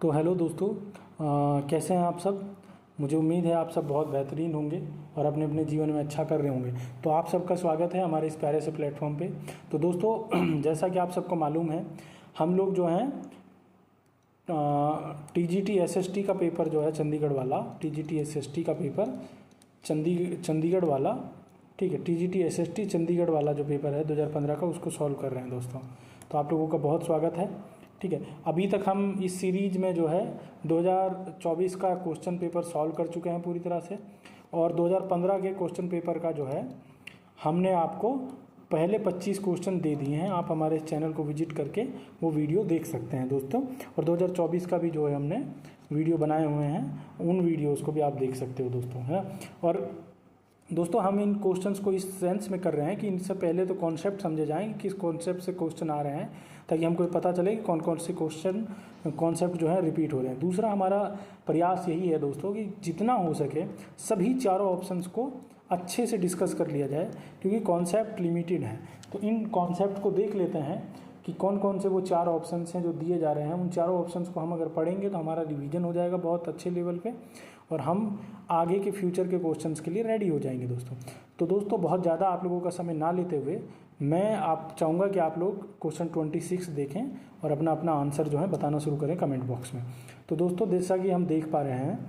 तो हेलो दोस्तों, कैसे हैं आप सब। मुझे उम्मीद है आप सब बहुत बेहतरीन होंगे और अपने अपने जीवन में अच्छा कर रहे होंगे। तो आप सबका स्वागत है हमारे इस प्यारे से प्लेटफॉर्म पे। तो दोस्तों जैसा कि आप सबको मालूम है, हम लोग जो हैं टीजीटी एसएसटी का पेपर जो है चंडीगढ़ वाला, टीजीटी एसएसटी का पेपर चंडीगढ़ वाला, ठीक है, टीजीटी एसएसटी चंडीगढ़ वाला जो पेपर है 2015 का, उसको सॉल्व कर रहे हैं दोस्तों। तो आप लोगों का बहुत स्वागत है। ठीक है, अभी तक हम इस सीरीज में जो है 2024 का क्वेश्चन पेपर सॉल्व कर चुके हैं पूरी तरह से, और 2015 के क्वेश्चन पेपर का जो है हमने आपको पहले 25 क्वेश्चन दे दिए हैं। आप हमारे इस चैनल को विजिट करके वो वीडियो देख सकते हैं दोस्तों। और 2024 का भी जो है हमने वीडियो बनाए हुए हैं, उन वीडियोज़ को भी आप देख सकते हो दोस्तों, है। और दोस्तों हम इन क्वेश्चंस को इस सेंस में कर रहे हैं कि इनसे पहले तो कॉन्सेप्ट समझे जाएं कि किस कॉन्सेप्ट से क्वेश्चन आ रहे हैं, ताकि हमको पता चले कि कौन कौन से कॉन्सेप्ट जो है रिपीट हो रहे हैं। दूसरा हमारा प्रयास यही है दोस्तों कि जितना हो सके सभी चारों ऑप्शंस को अच्छे से डिस्कस कर लिया जाए, क्योंकि कॉन्सेप्ट लिमिटेड है। तो इन कॉन्सेप्ट को देख लेते हैं कि कौन कौन से वो 4 ऑप्शंस हैं जो दिए जा रहे हैं। उन चारों ऑप्शंस को हम अगर पढ़ेंगे तो हमारा रिवीजन हो जाएगा बहुत अच्छे लेवल पे, और हम आगे के फ्यूचर के क्वेश्चंस के लिए रेडी हो जाएंगे दोस्तों। तो दोस्तों बहुत ज़्यादा आप लोगों का समय ना लेते हुए मैं आप चाहूँगा कि आप लोग क्वेश्चन 26 देखें और अपना अपना आंसर जो है बताना शुरू करें कमेंट बॉक्स में। तो दोस्तों जैसा कि हम देख पा रहे हैं,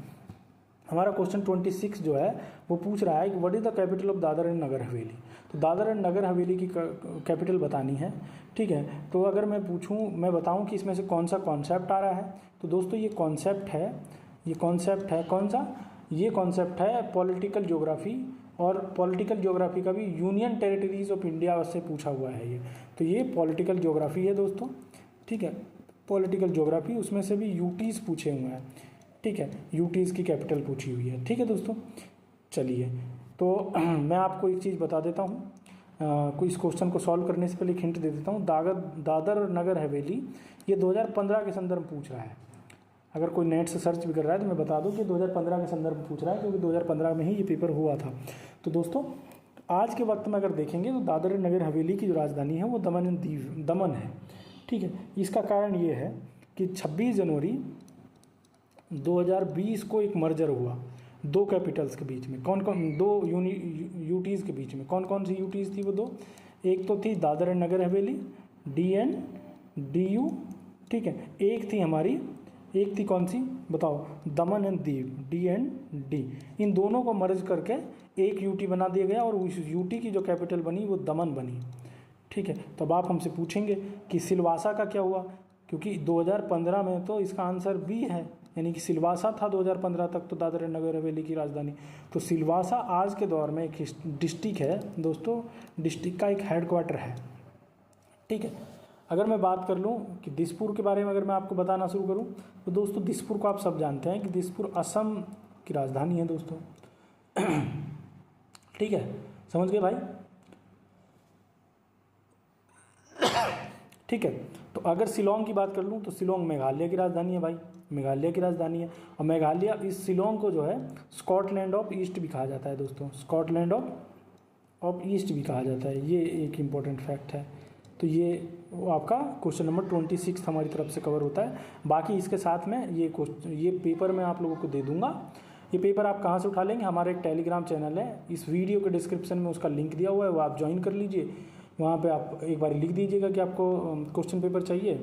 हमारा क्वेश्चन 26 जो है वो पूछ रहा है कि what is the capital of Dadar and Nagar Haveli. तो दादर एंड नगर हवेली की कैपिटल बतानी है। ठीक है, तो अगर मैं बताऊं कि इसमें से कौन सा कॉन्सेप्ट आ रहा है, तो दोस्तों ये कॉन्सेप्ट है कौन सा, ये कॉन्सेप्ट है पॉलिटिकल ज्योग्राफी। और पॉलिटिकल ज्योग्राफी का भी यूनियन टेरिटरीज ऑफ इंडिया से पूछा हुआ है ये। तो ये पॉलिटिकल ज्योग्राफी है दोस्तों। ठीक है, पॉलिटिकल ज्योग्राफी, उसमें से भी यूटीज़ पूछे हुए हैं। ठीक है, यूटीज़ की कैपिटल पूछी हुई है। ठीक है दोस्तों, चलिए तो मैं आपको एक चीज़ बता देता हूँ। इस क्वेश्चन को सॉल्व करने से पहले एक हिंट दे देता हूँ। दादर नगर हवेली ये 2015 के संदर्भ में पूछ रहा है। अगर कोई नेट से सर्च भी कर रहा है तो मैं बता दूं कि 2015 के संदर्भ में पूछ रहा है, क्योंकि 2015 में ही ये पेपर हुआ था। तो दोस्तों आज के वक्त में अगर देखेंगे तो दादर नगर हवेली की जो राजधानी है वो दमन है। ठीक है, इसका कारण ये है कि 26 जनवरी 2020 को एक मर्जर हुआ दो कैपिटल्स के बीच में। दो यूटीज़ के बीच में कौन कौन सी यूटीज़ थी वो दो? एक तो थी Dadar and Nagar Haveli, DNDU। ठीक है, एक थी कौन सी बताओ? दमन एंड दीव, DND। इन दोनों को मर्ज करके एक यूटी बना दिया गया, और उस यूटी की जो कैपिटल बनी वो दमन बनी। ठीक है, तो अब आप हमसे पूछेंगे कि सिलवासा का क्या हुआ, क्योंकि 2015 में तो इसका आंसर बी है, यानी कि सिलवासा था 2015 तक तो दादर नगर हवेली की राजधानी। तो सिलवासा आज के दौर में एक डिस्ट्रिक्ट है दोस्तों, डिस्ट्रिक्ट का एक हेडक्वार्टर है। ठीक है, अगर मैं बात कर लूँ कि दिसपुर के बारे में अगर मैं आपको बताना शुरू करूँ, तो दोस्तों दिसपुर को आप सब जानते हैं कि दिसपुर असम की राजधानी है दोस्तों। ठीक है, समझ गए भाई? ठीक है, तो अगर शिलोंग की बात कर लूँ तो शिलोंग मेघालय की राजधानी है भाई, मेघालय की राजधानी है। और मेघालय, इस शिलोंग को जो है स्कॉटलैंड ऑफ ईस्ट भी कहा जाता है दोस्तों, स्कॉटलैंड ऑफ ईस्ट भी कहा जाता है। ये एक इम्पॉर्टेंट फैक्ट है। तो ये वो आपका क्वेश्चन नंबर 26 हमारी तरफ से कवर होता है। बाकी इसके साथ में ये पेपर मैं आप लोगों को दे दूंगा। ये पेपर आप कहाँ से उठा लेंगे? हमारे एक टेलीग्राम चैनल है, इस वीडियो के डिस्क्रिप्शन में उसका लिंक दिया हुआ है, वो आप ज्वाइन कर लीजिए। वहाँ पे आप एक बार लिख दीजिएगा कि आपको क्वेश्चन पेपर चाहिए,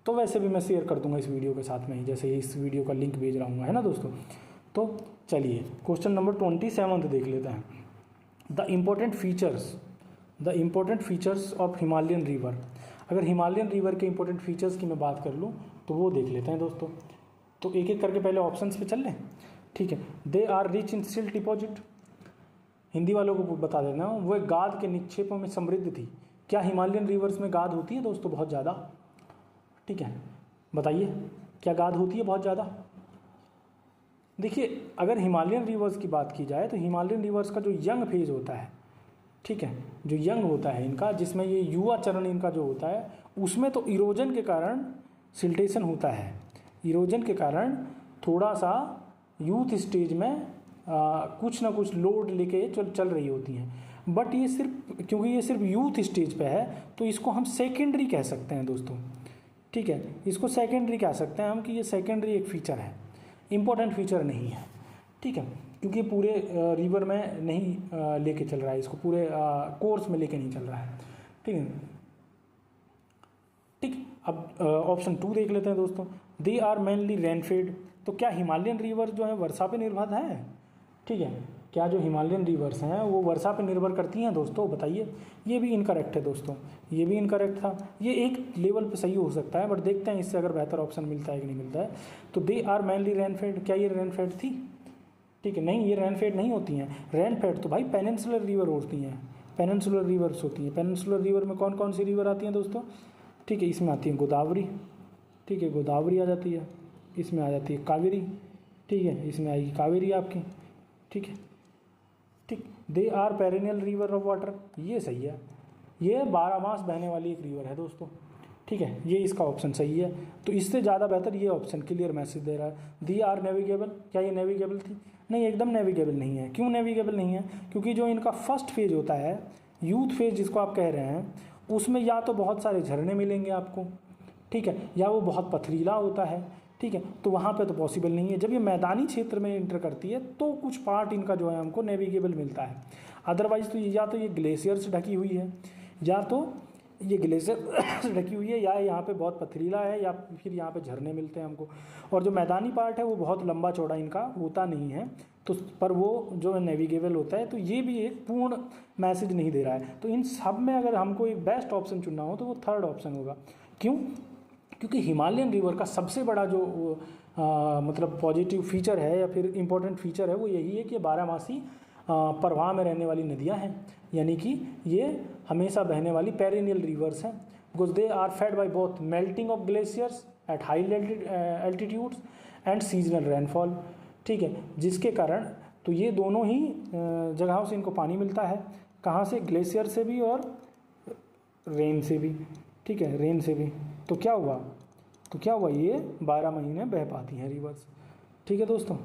तो वैसे भी मैं शेयर कर दूंगा इस वीडियो के साथ में ही, जैसे इस वीडियो का लिंक भेज रहा हूँ, है ना दोस्तों। तो चलिए क्वेश्चन नंबर 27 देख लेते हैं। The important features of Himalayan river. अगर हिमालयन रिवर के इम्पोर्टेंट फीचर्स की मैं बात कर लूँ तो वो देख लेते हैं दोस्तों। तो एक एक करके पहले ऑप्शंस पे चल लें। ठीक है, they are rich in silt deposit. Hindi वालों को बता देना, वो गाद के निक्षेपों में समृद्ध थी। क्या हिमालयन रिवर्स में गाद होती है दोस्तों? बहुत ज़्यादा। ठीक है, बताइए क्या गाद होती है बहुत ज़्यादा? देखिए, अगर हिमालयन रिवर्स की बात की जाए तो हिमालयन रिवर्स का जो यंग फेज होता है, ठीक है, जो यंग होता है इनका, जिसमें ये युवा चरण इनका जो होता है, उसमें तो इरोजन के कारण सिल्टेशन होता है। इरोजन के कारण थोड़ा सा यूथ स्टेज में कुछ ना कुछ लोड लेके चल रही होती हैं। बट क्योंकि ये सिर्फ यूथ स्टेज पे है तो इसको हम सेकेंडरी कह सकते हैं दोस्तों। ठीक है, इसको सेकेंडरी कह सकते हैं हम कि ये सेकेंडरी एक फीचर है, इम्पोर्टेंट फीचर नहीं है। ठीक है, क्योंकि पूरे रिवर में नहीं लेके चल रहा है, इसको पूरे कोर्स में लेके नहीं चल रहा है। ठीक है, ठीक। अब ऑप्शन 2 देख लेते हैं दोस्तों, दे आर मेनली रेनफेड। तो क्या हिमालयन रिवर जो है वर्षा पे निर्भर है? ठीक है, क्या जो हिमालयन रिवर्स हैं वो वर्षा पे निर्भर करती हैं दोस्तों? बताइए। ये भी इनकरेक्ट है दोस्तों, ये भी इनकरेक्ट था। ये एक लेवल पे सही हो सकता है, बट देखते हैं इससे अगर बेहतर ऑप्शन मिलता है कि नहीं मिलता है। तो दे आर मेनली रेनफेड, क्या ये रेनफेड थी? ठीक है, नहीं, ये रेनफेड नहीं होती हैं। रेनफेड तो भाई पेनिनसुलर रिवर होती हैं, पेनिनसुलर रिवर्स होती हैं। पेनिनसुलर रिवर में कौन कौन सी रिवर आती हैं दोस्तों? ठीक है, इसमें आती है गोदावरी, ठीक है, गोदावरी आ जाती है, इसमें आ जाती है कावेरी, ठीक है, इसमें आएगी कावेरी आपकी। ठीक है, ठीक। They are perennial river of water, ये सही है, ये 12 मास बहने वाली एक रिवर है दोस्तों। ठीक है, ये इसका ऑप्शन सही है। तो इससे ज़्यादा बेहतर ये ऑप्शन क्लियर मैसेज दे रहा है। दी आर नेविगेबल, क्या ये नेविगेबल थी? नहीं, एकदम नेविगेबल नहीं है। क्यों नेविगेबल नहीं है? क्योंकि जो इनका फर्स्ट फेज होता है, यूथ फेज जिसको आप कह रहे हैं, उसमें या तो बहुत सारे झरने मिलेंगे आपको, ठीक है, या वो बहुत पथरीला होता है। ठीक है, तो वहाँ पे तो पॉसिबल नहीं है। जब ये मैदानी क्षेत्र में एंटर करती है तो कुछ पार्ट इनका जो है हमको नेविगेबल मिलता है। अदरवाइज तो या तो ये ग्लेशियर से ढकी हुई है, या तो ये ग्लेशियर से ढकी हुई है, या यहाँ पे बहुत पथरीला है, या फिर यहाँ पे झरने मिलते हैं हमको। और जो मैदानी पार्ट है वो बहुत लंबा चौड़ा इनका होता नहीं है, तो पर वो जो नेविगेबल होता है। तो ये भी एक पूर्ण मैसेज नहीं दे रहा है। तो इन सब में अगर हमको एक बेस्ट ऑप्शन चुनना हो तो वो थर्ड ऑप्शन होगा। क्यों? क्योंकि हिमालयन रिवर का सबसे बड़ा जो मतलब पॉजिटिव फीचर है या फिर इम्पोर्टेंट फीचर है वो यही है कि ये 12 मासी प्रवाह में रहने वाली नदियां हैं, यानी कि ये हमेशा बहने वाली पेरिनियल रिवर्स हैं। Because they are fed by both melting of glaciers at high altitudes and seasonal rainfall. ठीक है, जिसके कारण तो ये दोनों ही जगहों से इनको पानी मिलता है। कहाँ से? ग्लेशियर से भी और रेन से भी। ठीक है, रेन से भी। तो क्या हुआ, ये 12 महीने बह पाती हैं रिवर्स। ठीक है दोस्तों,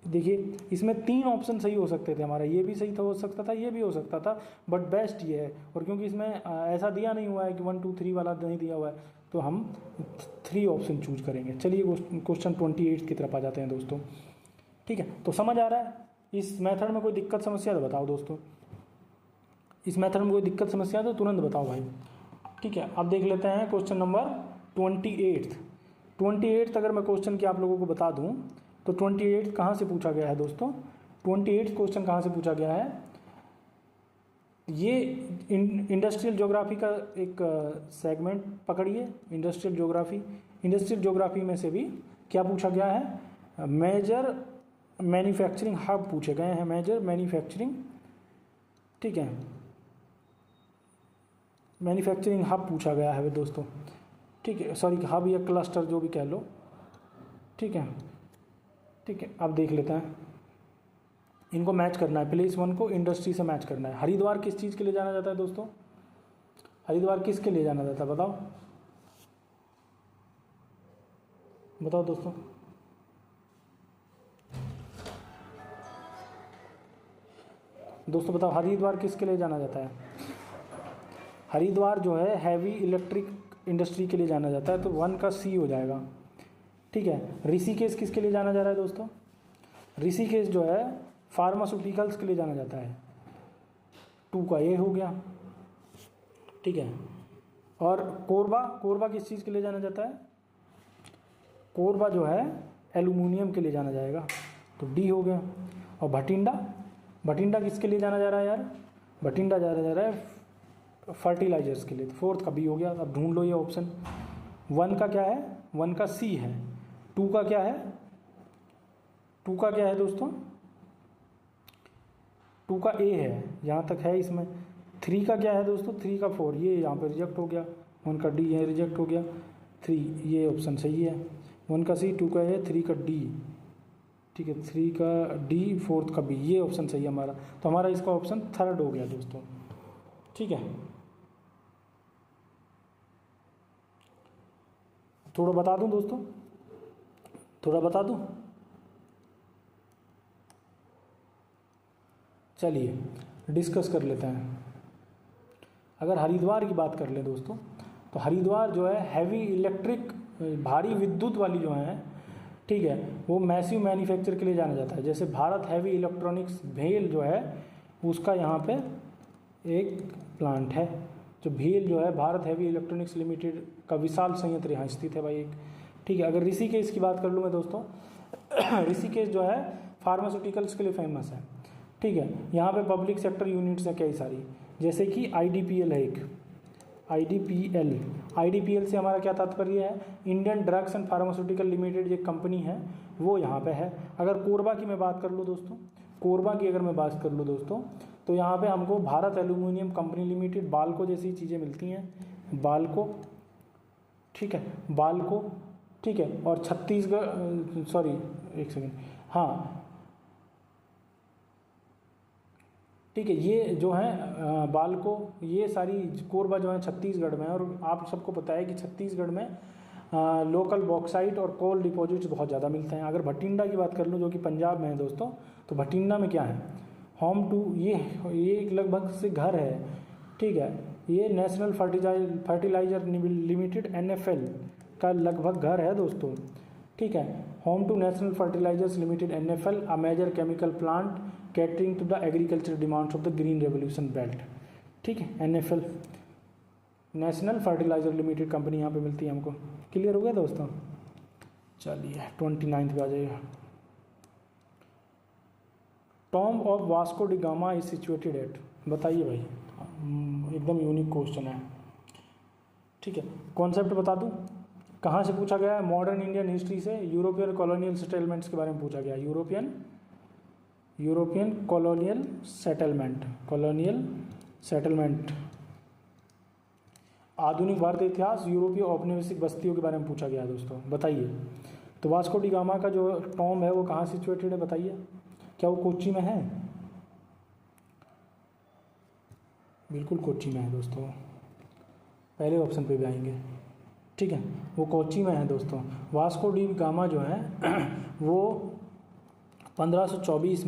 देखिए इसमें 3 ऑप्शन सही हो सकते थे हमारा, ये भी सही था, हो सकता था, ये भी हो सकता था, बट बेस्ट ये है। और क्योंकि इसमें ऐसा दिया नहीं हुआ है कि 1 2 3 वाला नहीं दिया हुआ है, तो हम 3 ऑप्शन चूज करेंगे। चलिए क्वेश्चन 28 की तरफ आ जाते हैं दोस्तों। ठीक है, तो समझ आ रहा है इस मेथड में कोई दिक्कत समस्या? तो बताओ दोस्तों, इस मेथड में कोई दिक्कत समस्या तो तुरंत बताओ भाई। ठीक है, अब देख लेते हैं क्वेश्चन नंबर 28 अगर मैं क्वेश्चन की आप लोगों को बता दूं तो 28 कहाँ से पूछा गया है दोस्तों? 28 क्वेश्चन कहाँ से पूछा गया है? ये इंडस्ट्रियल ज्योग्राफी का एक सेगमेंट पकड़िए, इंडस्ट्रियल ज्योग्राफी में से भी क्या पूछा गया है? मेजर मैन्युफैक्चरिंग हब पूछे गए हैं, मेजर मैन्युफैक्चरिंग, ठीक है, मैन्युफैक्चरिंग हब पूछा गया है दोस्तों। ठीक है, सॉरी, हब या क्लस्टर जो भी कह लो। ठीक है, ठीक है, अब देख लेते हैं, इनको मैच करना है, प्लेस 1 को इंडस्ट्री से मैच करना है। हरिद्वार किस चीज़ के लिए जाना जाता है दोस्तों? हरिद्वार किसके लिए जाना जाता है बताओ, बताओ दोस्तों। दोस्तों बताओ, हरिद्वार किसके लिए जाना जाता है? हरिद्वार जो है हैवी इलेक्ट्रिक इंडस्ट्री के लिए जाना जाता है, तो 1 का C हो जाएगा। ठीक है, ऋषिकेश किसके लिए जाना जा रहा है दोस्तों? ऋषिकेश जो है फार्मास्यूटिकल्स के लिए जाना जाता है, 2 का A हो गया। ठीक है, और कोरबा किस चीज़ के लिए जाना जाता है? कोरबा जो है एल्यूमिनियम के लिए जाना जाएगा, तो D हो गया। और भटिंडा किसके लिए जाना जा रहा है यार? भटिंडा जा रहा है फर्टिलाइजर्स के लिए, तो 4th का B हो गया। अब ढूंढ लो ये ऑप्शन। 1 का क्या है? 1 का C है। 2 का क्या है? 2 का क्या है दोस्तों? 2 का A है, यहाँ तक है इसमें। 3 का क्या है दोस्तों? 3 का 4, ये यहाँ पर रिजेक्ट हो गया। 1 का D ये रिजेक्ट हो गया। 3 ये ऑप्शन सही है। 1 का C, 2 का A, 3 का D। ठीक है, 3 का D, 4th का B, ये ऑप्शन सही है हमारा। तो हमारा इसका ऑप्शन 3rd हो गया दोस्तों। ठीक है, थोड़ा बता दूं दोस्तों, थोड़ा बता दूं। चलिए डिस्कस कर लेते हैं। अगर हरिद्वार की बात कर लें दोस्तों, तो हरिद्वार जो है हैवी इलेक्ट्रिक, भारी विद्युत वाली जो है, ठीक है, वो मैसिव मैन्युफैक्चर के लिए जाना जाता है। जैसे भारत हैवी इलेक्ट्रॉनिक्स भेल जो है उसका यहाँ पे एक प्लांट है, जो भेल जो है भारत हैवी इलेक्ट्रॉनिक्स लिमिटेड का विशाल संयंत्र यहाँ स्थित है भाई एक, ठीक है। अगर ऋषिकेश की बात कर लूँ मैं दोस्तों, ऋषिकेश जो है फार्मास्यूटिकल्स के लिए फेमस है, ठीक है। यहाँ पे पब्लिक सेक्टर यूनिट्स हैं कई सारी, जैसे कि IDPL है एक, IDPL से हमारा क्या तात्पर्य है, Indian drugs and pharmaceutical limited एक कंपनी है वो यहाँ पे है। अगर कोरबा की मैं बात कर लूँ दोस्तों, कोरबा की अगर मैं बात कर लूँ दोस्तों, तो यहाँ पे हमको Bharat aluminium company limited, Balco जैसी चीज़ें मिलती हैं, बाल्को, ठीक है, बाल्को, ठीक है। और छत्तीसगढ़, सॉरी एक सेकेंड, हाँ ठीक है, ये जो है बाल्को, ये सारी कोरबा जो है छत्तीसगढ़ में है। और आप सबको पता है कि छत्तीसगढ़ में लोकल बॉक्साइट और कोल डिपॉजिट्स बहुत ज़्यादा मिलते हैं। अगर भटिंडा की बात कर लूँ जो कि पंजाब में है दोस्तों, तो भटिंडा में क्या है, होम टू, ये एक लगभग से घर है, ठीक है, ये नेशनल फर्टिलाइजर लिमिटेड NFL का लगभग घर है दोस्तों, ठीक है। Home to national fertilizers limited NFL, a major chemical plant catering to the agriculture demands of the green revolution belt, ठीक है। NFL national fertilizer limited company यहाँ पे मिलती है हमको। क्लियर हो गया दोस्तों? चलिए 29 पे आ जाइए। Tom of Vasco D gamma is situated at, बताइए भाई, एकदम यूनिक क्वेश्चन है, ठीक है। कॉन्सेप्ट बता दूँ, कहाँ से पूछा गया है, मॉडर्न इंडियन हिस्ट्री से, यूरोपियन कॉलोनियल सेटलमेंट्स के बारे में पूछा गया, यूरोपियन कॉलोनियल सेटलमेंट, आधुनिक भारतीय इतिहास, यूरोपीय औपनिवेशिक बस्तियों के बारे में पूछा गया है दोस्तों, बताइए। तो वास्को डी गामा का जो टॉम है वो कहाँ सिचुएटेड है बताइए, क्या वो कोच्चि में है? बिल्कुल कोच्चि में है दोस्तों, पहले ऑप्शन पे भी आएंगे, ठीक है, वो कोच्चि में है दोस्तों। वास्को डी गामा जो है वो 1524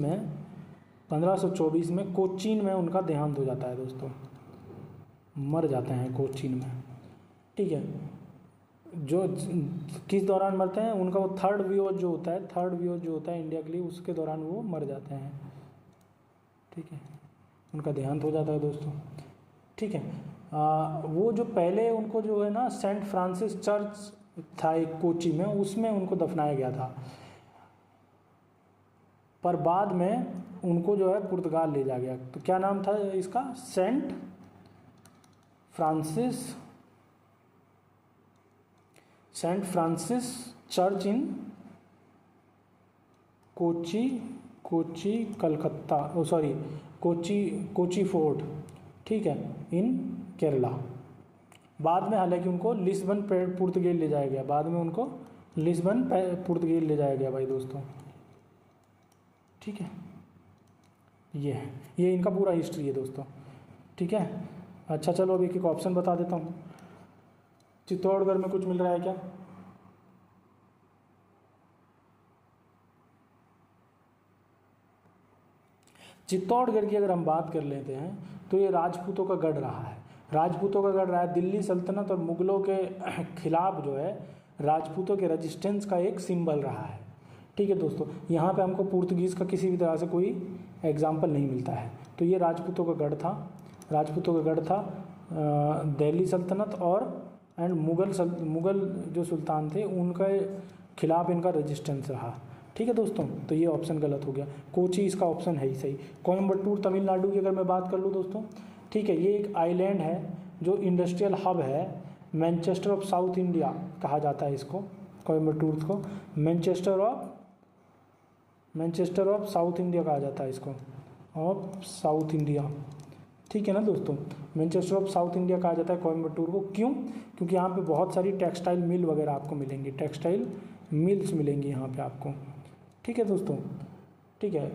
में कोचीन में उनका देहांत हो जाता है दोस्तों, मर जाते हैं कोचीन में, ठीक है। जो किस दौरान मरते हैं, उनका वो थर्ड वियोज जो होता है इंडिया के लिए, उसके दौरान वो मर जाते हैं, ठीक है, उनका देहांत हो जाता है दोस्तों, ठीक है। वो जो पहले उनको जो है ना सेंट फ्रांसिस चर्च था एक कोच्चि में, उसमें उनको दफनाया गया था, पर बाद में उनको जो है पुर्तगाल ले जा गया। तो क्या नाम था इसका, Saint Francis church in Kochi Calcutta, Kochi fort, ठीक है, इन केरला। बाद में हालांकि उनको लिस्बन पुर्तगाल ले जाया गया, ले जाया गया भाई दोस्तों, ठीक है। ये इनका पूरा हिस्ट्री है दोस्तों, ठीक है। अच्छा चलो अभी एक ऑप्शन बता देता हूँ, चित्तौड़गढ़ में कुछ मिल रहा है क्या? चित्तौड़गढ़ की अगर हम बात कर लेते हैं तो ये राजपूतों का गढ़ रहा है, दिल्ली सल्तनत और मुगलों के खिलाफ जो है राजपूतों के रेजिस्टेंस का एक सिंबल रहा है, ठीक है दोस्तों। यहाँ पे हमको पुर्तगीज़ का किसी भी तरह से कोई एग्जाम्पल नहीं मिलता है, तो ये राजपूतों का गढ़ था, दिल्ली सल्तनत एंड मुगल जो सुल्तान थे उनके खिलाफ इनका रेजिस्टेंस रहा, ठीक है दोस्तों। तो ये ऑप्शन गलत हो गया, कोची इसका ऑप्शन है ही सही। कोयम्बटूर तमिलनाडु की अगर मैं बात कर लूँ दोस्तों, ठीक है, ये एक आइलैंड है जो इंडस्ट्रियल हब है, मैनचेस्टर ऑफ साउथ इंडिया कहा जाता है इसको, कोयम्बटूर को मैनचेस्टर ऑफ साउथ इंडिया कहा जाता है इसको, ऑफ साउथ इंडिया, ठीक है ना दोस्तों। मैनचेस्टर ऑफ साउथ इंडिया कहा जाता है कोयम्बटूर को, क्यों? क्योंकि यहाँ पे बहुत सारी टेक्सटाइल मिल वगैरह आपको मिलेंगी, टेक्सटाइल मिल्स मिलेंगी यहाँ पे आपको, ठीक है दोस्तों, ठीक है।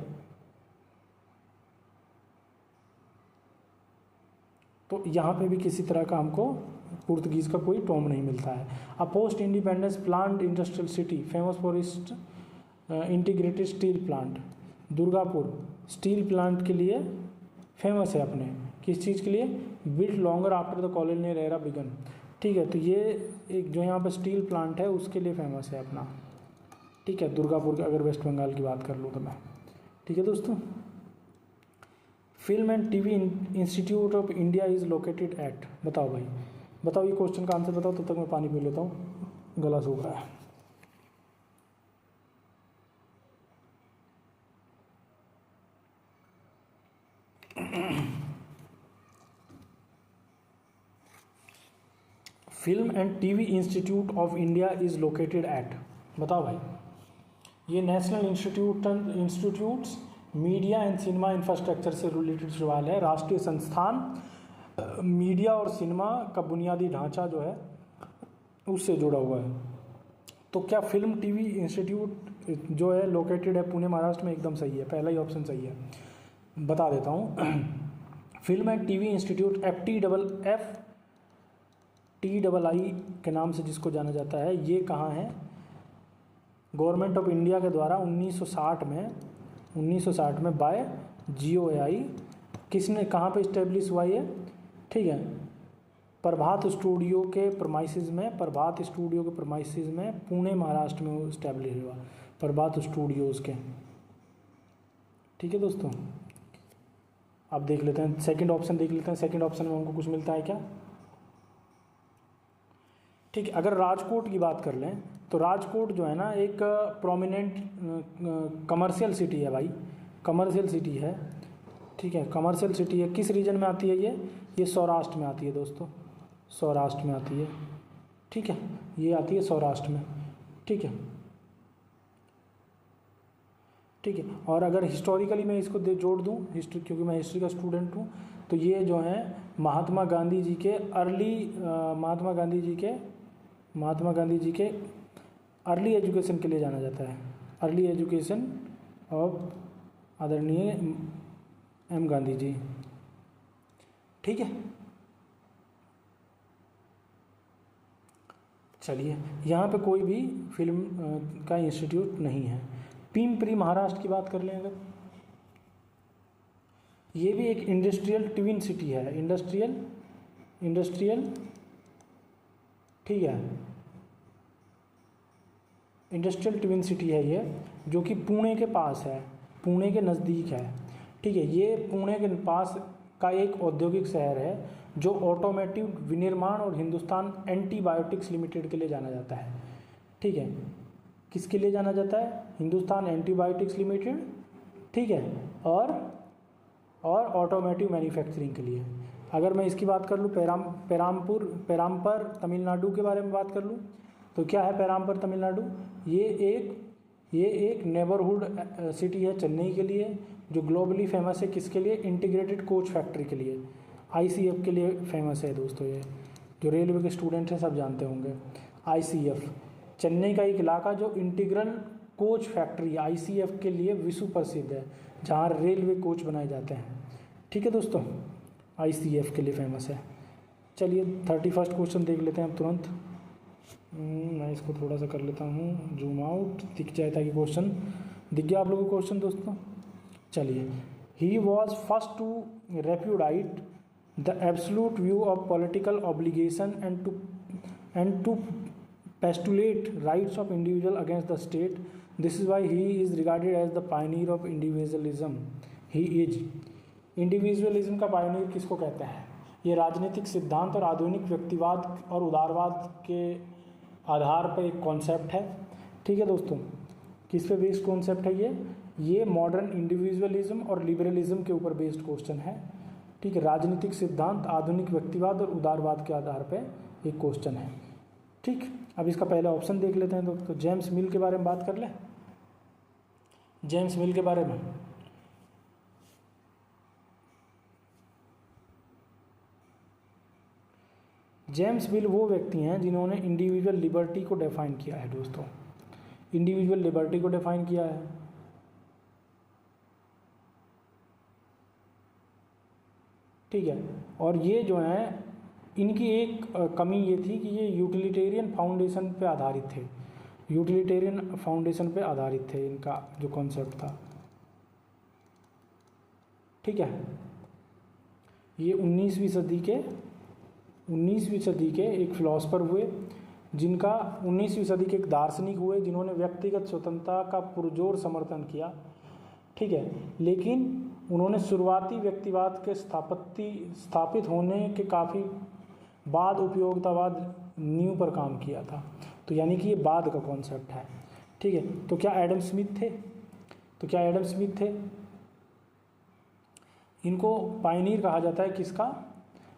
तो यहाँ पे भी किसी तरह का हमको पुर्तगीज़ का कोई टॉम नहीं मिलता है। A post independence plant industrial city famous for its integrated steel plant, Durgapur steel plant के लिए फेमस है अपने, किस चीज़ के लिए? Built longer after the colonial era began, ठीक है, तो ये एक जो यहाँ पर स्टील प्लांट है उसके लिए फेमस है अपना, ठीक है, दुर्गापुर के, अगर वेस्ट बंगाल की बात कर लूँ तो मैं। ठीक है दोस्तों, film and TV institute of India is located at, बताओ भाई, बताओ ये क्वेश्चन का आंसर बताओ, तब तक मैं पानी पी लेता हूँ, गला सूख रहा है। Film and TV institute of India is located at, बताओ भाई। ये national institutes media and cinema infrastructure से रिलेटेड सवाल है। राष्ट्रीय संस्थान मीडिया और सिनेमा का बुनियादी ढांचा जो है उससे जुड़ा हुआ है। तो क्या फिल्म टीवी इंस्टीट्यूट जो है लोकेटेड है पुणे महाराष्ट्र में? एकदम सही है, पहला ही ऑप्शन सही है। बता देता हूँ film and TV institute FTII के नाम से जिसको जाना जाता है, ये कहाँ है? गवर्नमेंट ऑफ इंडिया के द्वारा 1960 में बाय GOAI किसने, कहाँ पे इस्टेब्लिश हुआ ये? ठीक है, प्रभात स्टूडियो के प्रमाइसिस में पुणे महाराष्ट्र में इस्टेब्लिश हुआ, प्रभात स्टूडियोज़ के। ठीक है दोस्तों, अब देख लेते हैं सेकंड ऑप्शन, देख लेते हैं सेकंड ऑप्शन में हमको कुछ मिलता है क्या। ठीक है, अगर राजकोट की बात कर लें तो राजकोट जो है ना एक प्रोमिनेंट कमर्शियल सिटी है भाई, कमर्शियल सिटी है। ठीक है, कमर्शियल सिटी है। किस रीजन में आती है ये सौराष्ट्र में आती है दोस्तों, सौराष्ट्र में आती है। ठीक है, ये आती है सौराष्ट्र में। ठीक है, ठीक है, और अगर हिस्टोरिकली मैं इसको जोड़ दूँ हिस्ट्री, क्योंकि मैं हिस्ट्री का स्टूडेंट हूँ, तो ये जो है महात्मा गांधी जी के अर्ली एजुकेशन के लिए जाना जाता है, अर्ली एजुकेशन ऑफ आदरणीय M गांधी जी। ठीक है, चलिए, यहाँ पे कोई भी फिल्म का इंस्टीट्यूट नहीं है। पिंपरी महाराष्ट्र की बात कर लें अगर, ये भी एक इंडस्ट्रियल ट्विन सिटी है, इंडस्ट्रियल ठीक है, इंडस्ट्रियल ट्विन सिटी है ये, जो कि पुणे के पास है, पुणे के नज़दीक है। ठीक है, ये पुणे के पास का एक औद्योगिक शहर है जो ऑटोमेटिव विनिर्माण और हिंदुस्तान एंटीबायोटिक्स लिमिटेड के लिए जाना जाता है। ठीक है, किसके लिए जाना जाता है? Hindustan antibiotics limited. ठीक है, और ऑटोमेटिव मैन्युफैक्चरिंग के लिए। अगर मैं इसकी बात कर लूँ पेराम्पर तमिलनाडु के बारे में बात कर लूँ, तो क्या है पेराम्पर तमिलनाडु? ये एक नेबरहुड सिटी है चेन्नई के लिए, जो ग्लोबली फेमस है किसके लिए? इंटीग्रेटेड कोच फैक्ट्री के लिए, ICF के लिए फेमस है दोस्तों। ये जो रेलवे के स्टूडेंट हैं सब जानते होंगे। ICF चेन्नई का एक इलाका जो इंटीग्रल कोच फैक्ट्री ICF के लिए विश्व प्रसिद्ध है, जहाँ रेलवे कोच बनाए जाते हैं। ठीक है दोस्तों, ICF के लिए फेमस है। चलिए 31st क्वेश्चन देख लेते हैं अब तुरंत। मैं इसको थोड़ा सा कर लेता हूँ जूम आउट, दिख जाए ताकि क्वेश्चन दिख गया आप लोगों को क्वेश्चन दोस्तों। चलिए, he was first to repudiate the absolute view of political obligation and to postulate rights of individual against the state. This is why he is regarded as the pioneer of individualism. He is individualism का pioneer किसको कहते हैं? ये राजनीतिक सिद्धांत और आधुनिक व्यक्तिवाद और उदारवाद के आधार पर एक कॉन्सेप्ट है। ठीक है दोस्तों, किस पे बेस्ड कॉन्सेप्ट है ये मॉडर्न इंडिविजुअलिज्म और लिबरलिज्म के ऊपर बेस्ड क्वेश्चन है। ठीक है, राजनीतिक सिद्धांत, आधुनिक व्यक्तिवाद और उदारवाद के आधार पर एक क्वेश्चन है। ठीक, अब इसका पहला ऑप्शन देख लेते हैं दोस्तों। जेम्स मिल के बारे में बात कर लें, जेम्स मिल के बारे में। जेम्स मिल वो व्यक्ति हैं जिन्होंने इंडिविजुअल लिबर्टी को डिफाइन किया है दोस्तों, इंडिविजुअल लिबर्टी को डिफाइन किया है। ठीक है, और ये जो है इनकी एक कमी ये थी कि ये यूटिलिटेरियन फाउंडेशन पे आधारित थे, यूटिलिटेरियन फाउंडेशन पे आधारित थे इनका जो कॉन्सेप्ट था। ठीक है, ये 19वीं 19वीं सदी के एक फिलोसफर हुए, जिनका 19वीं सदी के एक दार्शनिक हुए जिन्होंने व्यक्तिगत स्वतंत्रता का पुरजोर समर्थन किया, ठीक है। लेकिन उन्होंने शुरुआती व्यक्तिवाद के स्थापित होने के काफ़ी बाद उपयोगितावाद नींव पर काम किया था। तो यानी कि ये बाद का कॉन्सेप्ट है, ठीक है। तो क्या एडम स्मिथ थे? तो क्या एडम स्मिथ थे? इनको पायनियर कहा जाता है किसका?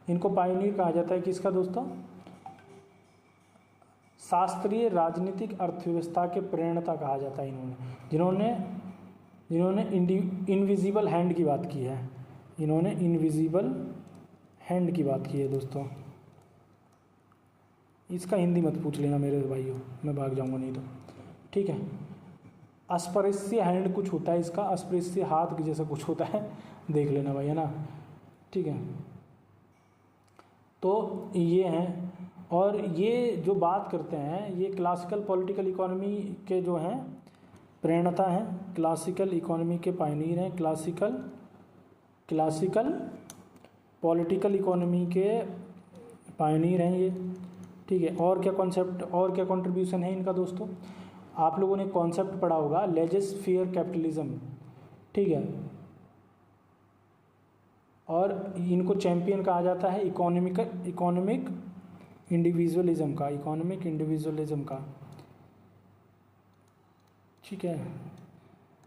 इनको पायनियर कहा जाता है किसका दोस्तों? शास्त्रीय राजनीतिक अर्थव्यवस्था के प्रणेता कहा जाता है जिन्होंने इनविजिबल हैंड की बात की है। इन्होंने इनविजिबल हैंड की बात की है दोस्तों। इसका हिंदी मत पूछ लेना मेरे भाइयों, मैं भाग जाऊंगा नहीं तो, ठीक है। अस्पृश्य हैंड कुछ होता है इसका, अस्पृश्य हाथ की जैसा कुछ होता है, देख लेना भाई, है ना, ठीक है। तो ये हैं, और ये जो बात करते हैं ये क्लासिकल पॉलिटिकल इकोनॉमी के जो हैं प्रणेता हैं, क्लासिकल इकोनॉमी के पायनियर हैं, क्लासिकल पॉलिटिकल इकोनॉमी के पायनियर हैं ये, ठीक है। और क्या कॉन्सेप्ट और क्या कंट्रीब्यूशन है इनका दोस्तों? आप लोगों ने कॉन्सेप्ट पढ़ा होगा लेजर फेयर कैपिटलिज्म, ठीक है। और इनको चैंपियन कहा जाता है इकोनॉमिक इंडिविजुअलिज्म का, ठीक है।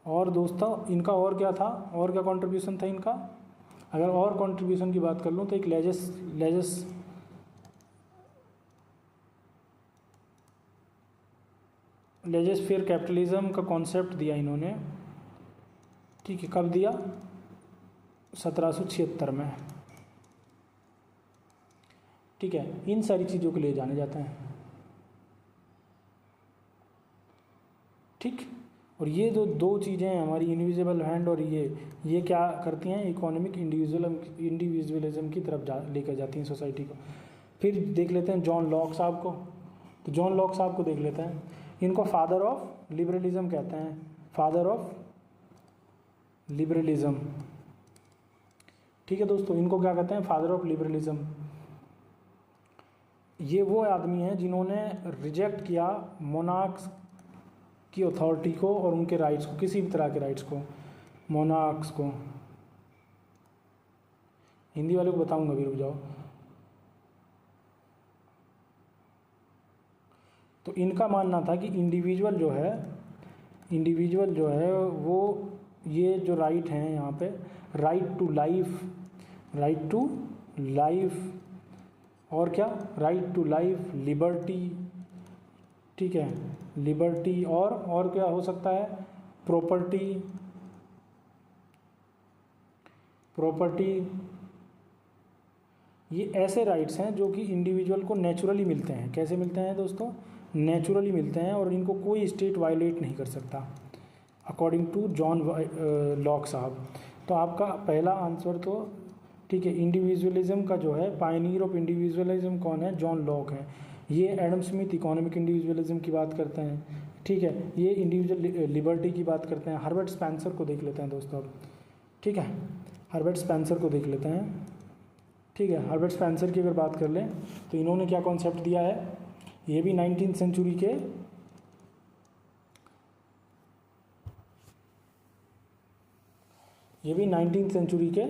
और दोस्तों इनका और क्या था, और क्या कंट्रीब्यूशन था इनका? अगर और कंट्रीब्यूशन की बात कर लूँ तो एक लेजर फेयर कैपिटलिज्म का कॉन्सेप्ट दिया इन्होंने, ठीक है। कब दिया? 1776 में, ठीक है। इन सारी चीज़ों के लिए जाने जाते हैं, ठीक। और ये जो दो चीज़ें हैं हमारी, इनविजिबल हैंड और ये क्या करती हैं? इकोनॉमिक इंडिविजुअलिज्म की तरफ लेकर जाती हैं सोसाइटी को। फिर देख लेते हैं जॉन लॉक साहब को। तो जॉन लॉक साहब को देख लेते हैं। इनको फादर ऑफ लिबरलिज्म कहते हैं, फादर ऑफ लिबरलिज्म, ठीक है दोस्तों। इनको क्या कहते हैं? Father of liberalism. ये वो आदमी हैं जिन्होंने रिजेक्ट किया मोनार्क्स की अथॉरिटी को और उनके राइट्स को, किसी भी तरह के राइट्स को, मोनार्क्स को। हिंदी वाले को बताऊंगा, भी रुक जाओ। तो इनका मानना था कि इंडिविजुअल जो है वो ये जो राइट हैं यहाँ पे, राइट टू लाइफ और क्या? राइट टू लाइफ, लिबर्टी, ठीक है, लिबर्टी और क्या हो सकता है? प्रॉपर्टी। ये ऐसे राइट्स हैं जो कि इंडिविजुअल को नेचुरली मिलते हैं। कैसे मिलते हैं दोस्तों? नेचुरली मिलते हैं और इनको कोई स्टेट वायलेट नहीं कर सकता, अकॉर्डिंग टू जॉन लॉक साहब। तो आपका पहला आंसर तो ठीक है, इंडिविजुअलिज्म का जो है पायनियर ऑफ इंडिविजुअलिज्म कौन है? जॉन लॉक है। ये एडम स्मिथ इकोनॉमिक इंडिविजुअलिज्म की बात करते हैं, ठीक है। ये इंडिविजुअल लिबर्टी की बात करते हैं। हर्बर्ट स्पेंसर को देख लेते हैं दोस्तों अब, ठीक है। हर्बर्ट स्पेंसर को देख लेते हैं, ठीक है। हर्बर्ट स्पेंसर की अगर बात कर लें तो इन्होंने क्या कॉन्सेप्ट दिया है? ये भी 19th सेंचुरी के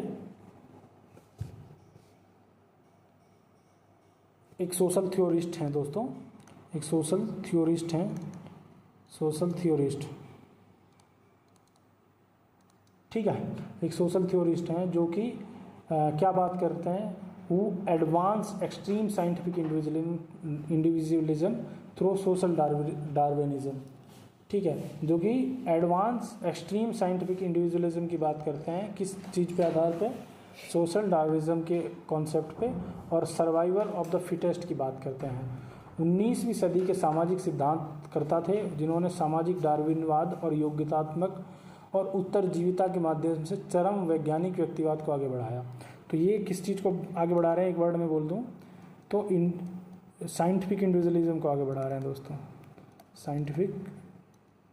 एक सोशल थ्योरिस्ट हैं दोस्तों, एक सोशल थ्योरिस्ट, ठीक है। एक सोशल थ्योरिस्ट हैं जो कि क्या बात करते हैं? Who advance extreme scientific individualism through social Darwinism, ठीक है। जो कि एडवांस एक्सट्रीम साइंटिफिक इंडिविजुअलिज्म की बात करते हैं, किस चीज़ पे आधार पे? सोशल डार्विनिज्म के कॉन्सेप्ट पे, और सर्वाइवल ऑफ द फिटेस्ट की बात करते हैं। 19वीं सदी के सामाजिक सिद्धांतकर्ता थे जिन्होंने सामाजिक डार्विनवाद और योग्यतात्मक और उत्तरजीविता के माध्यम से चरम वैज्ञानिक व्यक्तिवाद को आगे बढ़ाया। तो ये किस चीज़ को आगे बढ़ा रहे हैं? एक वर्ड में बोल दूं तो साइंटिफिक इंडिविजुअलिज्म को आगे बढ़ा रहे हैं दोस्तों, साइंटिफिक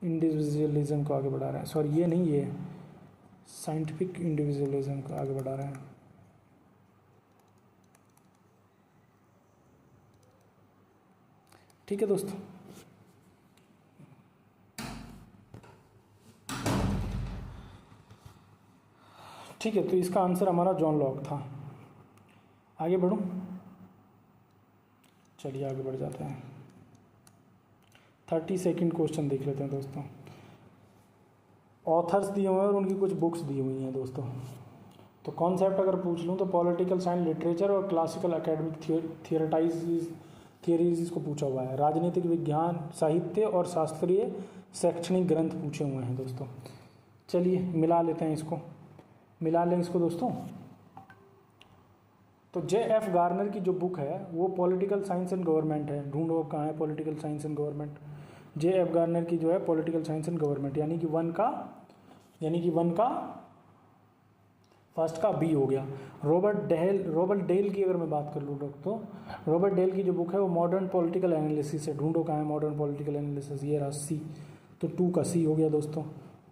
इंडिविजुअलिज्म को आगे बढ़ा रहे हैं। सॉरी, ये नहीं, ये साइंटिफिक इंडिविजुअलिज्म को आगे बढ़ा रहे हैं। ठीक है दोस्तों। ठीक है, तो इसका आंसर हमारा जॉन लॉक था। आगे बढ़ूं? चलिए आगे बढ़ जाते हैं। 32 क्वेश्चन देख लेते हैं दोस्तों। ऑथर्स दिए हुए हैं और उनकी कुछ बुक्स दी हुई हैं दोस्तों। तो कॉन्सेप्ट अगर पूछ लूँ तो पॉलिटिकल साइंस लिटरेचर और क्लासिकल एकेडमिक थियरीज इसको पूछा हुआ है। राजनीतिक विज्ञान, साहित्य और शास्त्रीय शैक्षणिक ग्रंथ पूछे हुए हैं दोस्तों। चलिए मिला लेते हैं इसको, मिला लें इसको दोस्तों। तो J.F. गार्नर की जो बुक है वो पॉलिटिकल साइंस एंड गवर्नमेंट है। ढूंढो अब कहाँ है political science and government. J.F. Garner की जो है पॉलिटिकल साइंस एंड गवर्नमेंट, यानी कि वन का फर्स्ट का बी हो गया। रॉबर्ट डेल की अगर मैं बात कर लूँ तो रॉबर्ट डेल की जो बुक है वो मॉडर्न पॉलिटिकल एनालिसिस है। ढूंढो कहाँ है मॉडर्न पॉलिटिकल एनालिसिस, ये रहा सी। तो 2 का सी हो गया दोस्तों।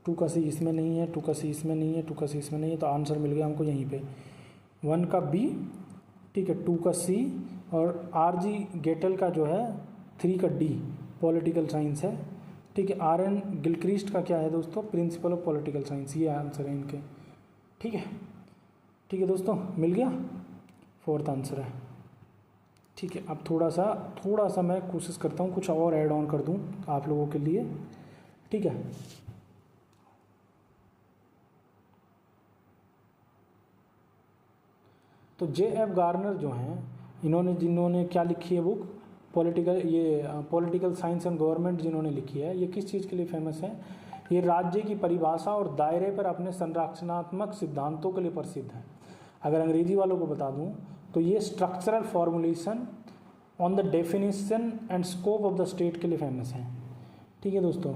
2 का सी इसमें नहीं है, 2 का सी इसमें नहीं है, 2 का सी इसमें नहीं है, तो आंसर मिल गया हमको यहीं पे 1 का बी। ठीक है, 2 का सी और R.G. गेटल का जो है 3 का डी पॉलिटिकल साइंस है। ठीक है, R.N. गिलक्रिस्ट का क्या है दोस्तों, प्रिंसिपल ऑफ पॉलिटिकल साइंस, ये आंसर है इनके। ठीक है, ठीक है दोस्तों, मिल गया, 4th आंसर है। ठीक है, अब थोड़ा सा मैं कोशिश करता हूँ कुछ और ऐड ऑन कर दूँ आप लोगों के लिए। ठीक है, तो J.F. गार्नर जो हैं जिन्होंने क्या लिखी है book, political science and government जिन्होंने लिखी है, ये किस चीज़ के लिए फेमस है? ये राज्य की परिभाषा और दायरे पर अपने संरचनात्मक सिद्धांतों के लिए प्रसिद्ध है। अगर अंग्रेजी वालों को बता दूं तो ये structural formulation on the definition and scope of the state के लिए फेमस है। ठीक है दोस्तों,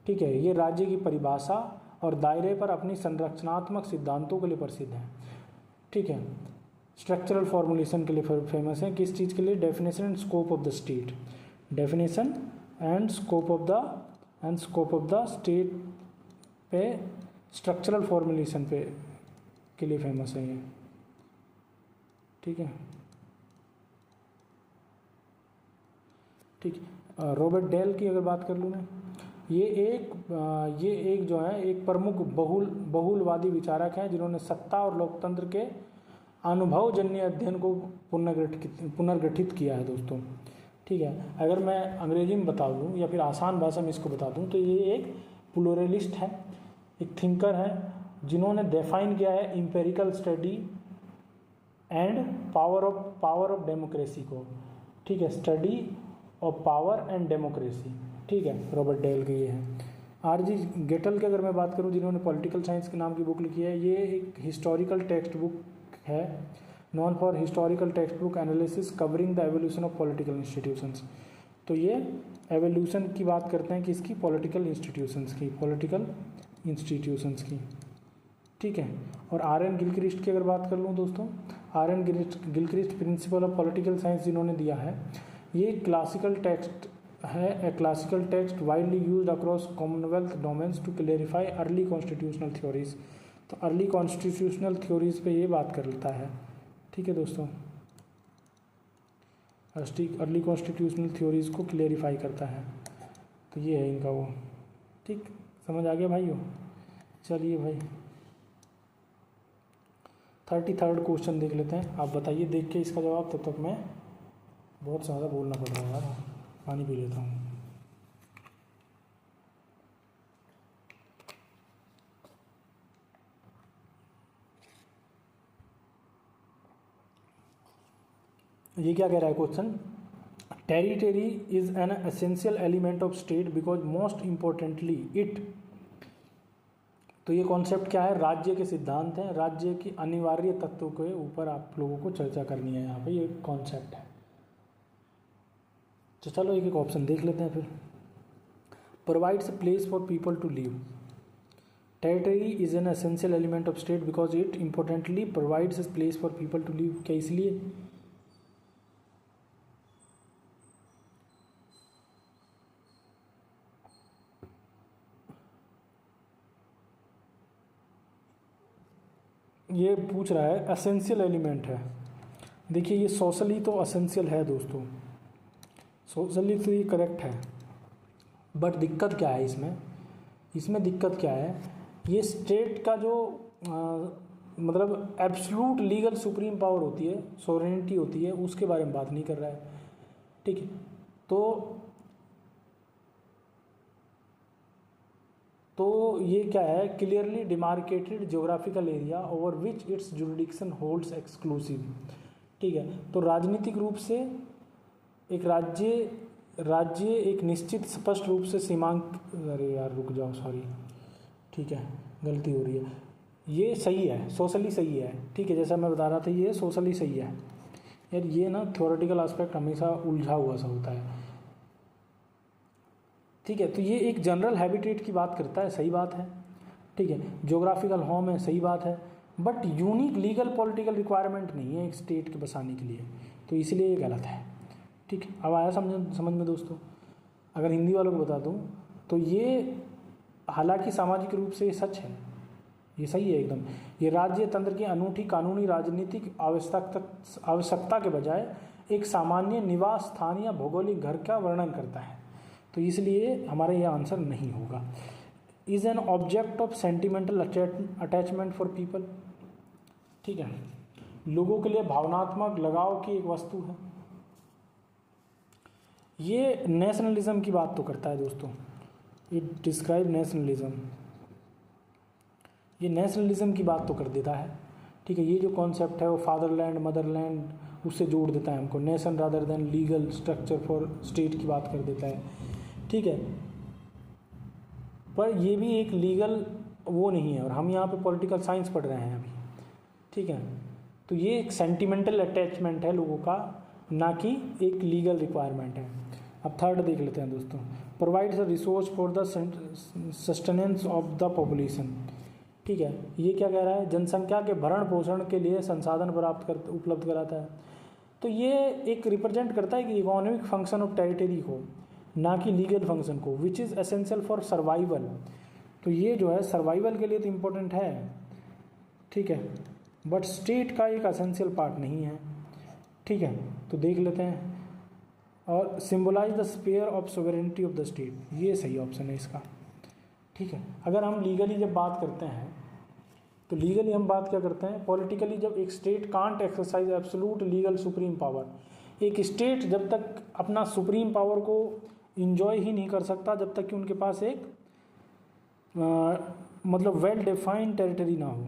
ठीक है, ये राज्य की परिभाषा और दायरे पर अपनी संरचनात्मक सिद्धांतों के लिए प्रसिद्ध है। ठीक है, स्ट्रक्चरल फॉर्मुलेशन के लिए फेमस है, किस चीज़ के लिए? Definition and scope of the state, definition and scope of the state पे स्ट्रक्चरल फॉर्मुलेशन पे के लिए फेमस है ये। ठीक है, ठीक। रॉबर्ट डेल की अगर बात कर लूँ मैं, ये एक जो है एक प्रमुख बहुलवादी विचारक हैं जिन्होंने सत्ता और लोकतंत्र के अनुभवजन्य अध्ययन को पुनर्गठित किया है दोस्तों। ठीक है, अगर मैं अंग्रेजी में बता दूं या फिर आसान भाषा में इसको बता दूं तो ये एक प्लूरलिस्ट है, एक थिंकर है जिन्होंने डिफाइन किया है empirical study and power of democracy को। ठीक है, study of power and democracy. ठीक है, रॉबर्ट डेल के ये हैं। R.G. गेटल की अगर मैं बात करूं जिन्होंने पॉलिटिकल साइंस के नाम की बुक लिखी है, ये एक हिस्टोरिकल टेक्स्ट बुक है, non for historical text book analysis covering the evolution of political institutions. तो ये एवोल्यूशन की बात करते हैं किसकी? पॉलिटिकल इंस्टीट्यूशंस की। ठीक है, और R.N. गिलक्रिस्ट की अगर बात कर लूँ दोस्तों, R.N. Gilchrist principle of political science जिन्होंने दिया है, ये क्लासिकल टेक्स्ट है, a classical text widely used across Commonwealth domains to clarify early constitutional theories. तो अर्ली कॉन्स्टिट्यूशनल थ्योरीज पे ये बात करता है। ठीक है दोस्तों, अर्ली कॉन्स्टिट्यूशनल थ्योरीज को क्लेरिफाई करता है। तो ये है इनका वो। ठीक, समझ आ गया भाइयों? चलिए भाई 33rd क्वेश्चन देख लेते हैं। आप बताइए देख के इसका जवाब, तब तक मैं बहुत ज़्यादा बोलना पड़ रहा है यार, पानी पी लेता हूँ। ये क्या कह रहा है question? Territory is an essential element of state because most importantly it. तो ये कॉन्सेप्ट क्या है? राज्य के सिद्धांत हैं, राज्य की अनिवार्य तत्वों के ऊपर आप लोगों को चर्चा करनी है यहाँ पे, ये कॉन्सेप्ट है। तो चलो एक एक ऑप्शन देख लेते हैं फिर। Provides a place for people to live. Territory is an essential element of state because it importantly provides a place for people to live. क्या इसलिए? ये पूछ रहा है एसेंशियल एलिमेंट है। देखिए ये सोशली तो एसेंशियल है दोस्तों, सोशली तो ये करेक्ट है, बट दिक्कत क्या है इसमें दिक्कत क्या है, ये स्टेट का जो मतलब एब्सोल्यूट लीगल सुप्रीम पावर होती है, सोवरेनिटी होती है, उसके बारे में बात नहीं कर रहा है। ठीक है, तो ये क्या है, clearly demarcated geographical area over which it's jurisdiction holds exclusive. ठीक है, तो राजनीतिक रूप से एक राज्य एक निश्चित स्पष्ट रूप से सीमांक, अरे यार रुक जाओ, सॉरी, ठीक है गलती हो रही है, ये सही है, सोशली सही है। ठीक है, जैसा मैं बता रहा था ये सोशली सही है यार, ये ना थ्योरेटिकल एस्पेक्ट हमेशा उलझा हुआ सा होता है। ठीक है, तो ये एक जनरल हैबिटेट की बात करता है, सही बात है। ठीक है, ज्योग्राफिकल होम है, सही बात है, but unique legal political requirement नहीं है एक स्टेट के बसाने के लिए, तो इसलिए ये गलत है। ठीक है, अब आया समझ में दोस्तों। अगर हिंदी वालों को बता दूं तो ये हालांकि सामाजिक रूप से ये सच है, ये सही है एकदम, ये राज्य तंत्र की अनूठी कानूनी राजनीतिक आवश्यकता के बजाय एक सामान्य निवास स्थान या भौगोलिक घर का वर्णन करता है, तो इसलिए हमारा यह आंसर नहीं होगा। Is an object of sentimental attachment for people. ठीक है, लोगों के लिए भावनात्मक लगाव की एक वस्तु है। ये नेशनलिज्म की बात तो करता है दोस्तों, इट डिस्क्राइब नेशनलिज्म, ये नेशनलिज्म की बात तो कर देता है। ठीक है, ये जो कॉन्सेप्ट है वो फादरलैंड मदरलैंड उससे जोड़ देता है हमको, nation rather than legal structure for state की बात कर देता है। ठीक है, पर ये भी एक लीगल वो नहीं है, और हम यहाँ पे पॉलिटिकल साइंस पढ़ रहे हैं अभी। ठीक है, तो ये एक सेंटिमेंटल अटैचमेंट है लोगों का, ना कि एक लीगल रिक्वायरमेंट है। अब थर्ड देख लेते हैं दोस्तों, provides a resource for the sustenance of the population. ठीक है, ये क्या कह रहा है, जनसंख्या के भरण पोषण के लिए संसाधन उपलब्ध कराता है। तो ये एक रिप्रेजेंट करता है कि इकोनॉमिक फंक्शन ऑफ टेरिटरी को, ना कि लीगल फंक्शन को, which is essential for survival. तो ये जो है सर्वाइवल के लिए तो इम्पोर्टेंट है। ठीक है, बट स्टेट का एक एसेंशियल पार्ट नहीं है। ठीक है, तो देख लेते हैं, और symbolize the sphere of sovereignty of the state, ये सही ऑप्शन है इसका। ठीक है, अगर हम लीगली जब बात करते हैं तो लीगली हम बात क्या करते हैं, पॉलिटिकली जब एक state can't exercise absolute legal supreme power, एक स्टेट जब तक अपना सुप्रीम पावर को इंजॉय ही नहीं कर सकता जब तक कि उनके पास एक मतलब वेल डिफाइंड टेरिटरी ना हो।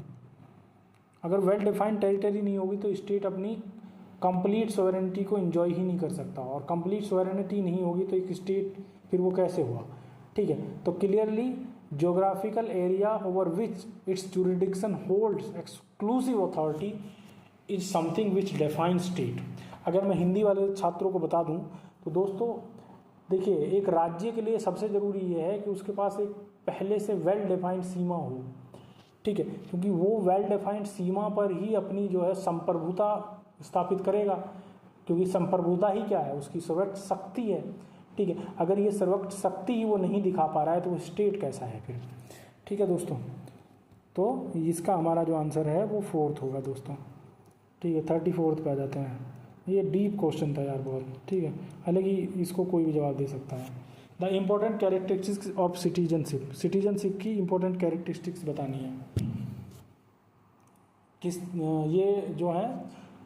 अगर वेल डिफाइंड टेरिटरी नहीं होगी तो स्टेट अपनी कंप्लीट सोवरेनिटी को एंजॉय ही नहीं कर सकता, और कंप्लीट सोवरेनिटी नहीं होगी तो एक स्टेट फिर वो कैसे हुआ। ठीक है, तो clearly geographical area over which it's jurisdiction holds exclusive authority is something which define state. अगर मैं हिंदी वाले छात्रों को बता दूं तो दोस्तों देखिए, एक राज्य के लिए सबसे ज़रूरी ये है कि उसके पास एक पहले से वेल डिफाइंड सीमा हो। ठीक है, क्योंकि वो वेल डिफाइंड सीमा पर ही अपनी जो है संप्रभुता स्थापित करेगा, क्योंकि संप्रभुता ही क्या है, उसकी सर्वोच्च शक्ति है। ठीक है, अगर ये सर्वोच्च शक्ति ही वो नहीं दिखा पा रहा है तो वो स्टेट कैसा है फिर। ठीक है दोस्तों, तो इसका हमारा जो आंसर है वो 4th होगा दोस्तों। ठीक है, 34th पे आ जाते हैं। ये डीप क्वेश्चन था यार बहुत। ठीक है, हालांकि इसको कोई भी जवाब दे सकता है। The important characteristics of citizenship, citizenship की इम्पोर्टेंट कैरेक्टरिस्टिक्स बतानी है। ये जो है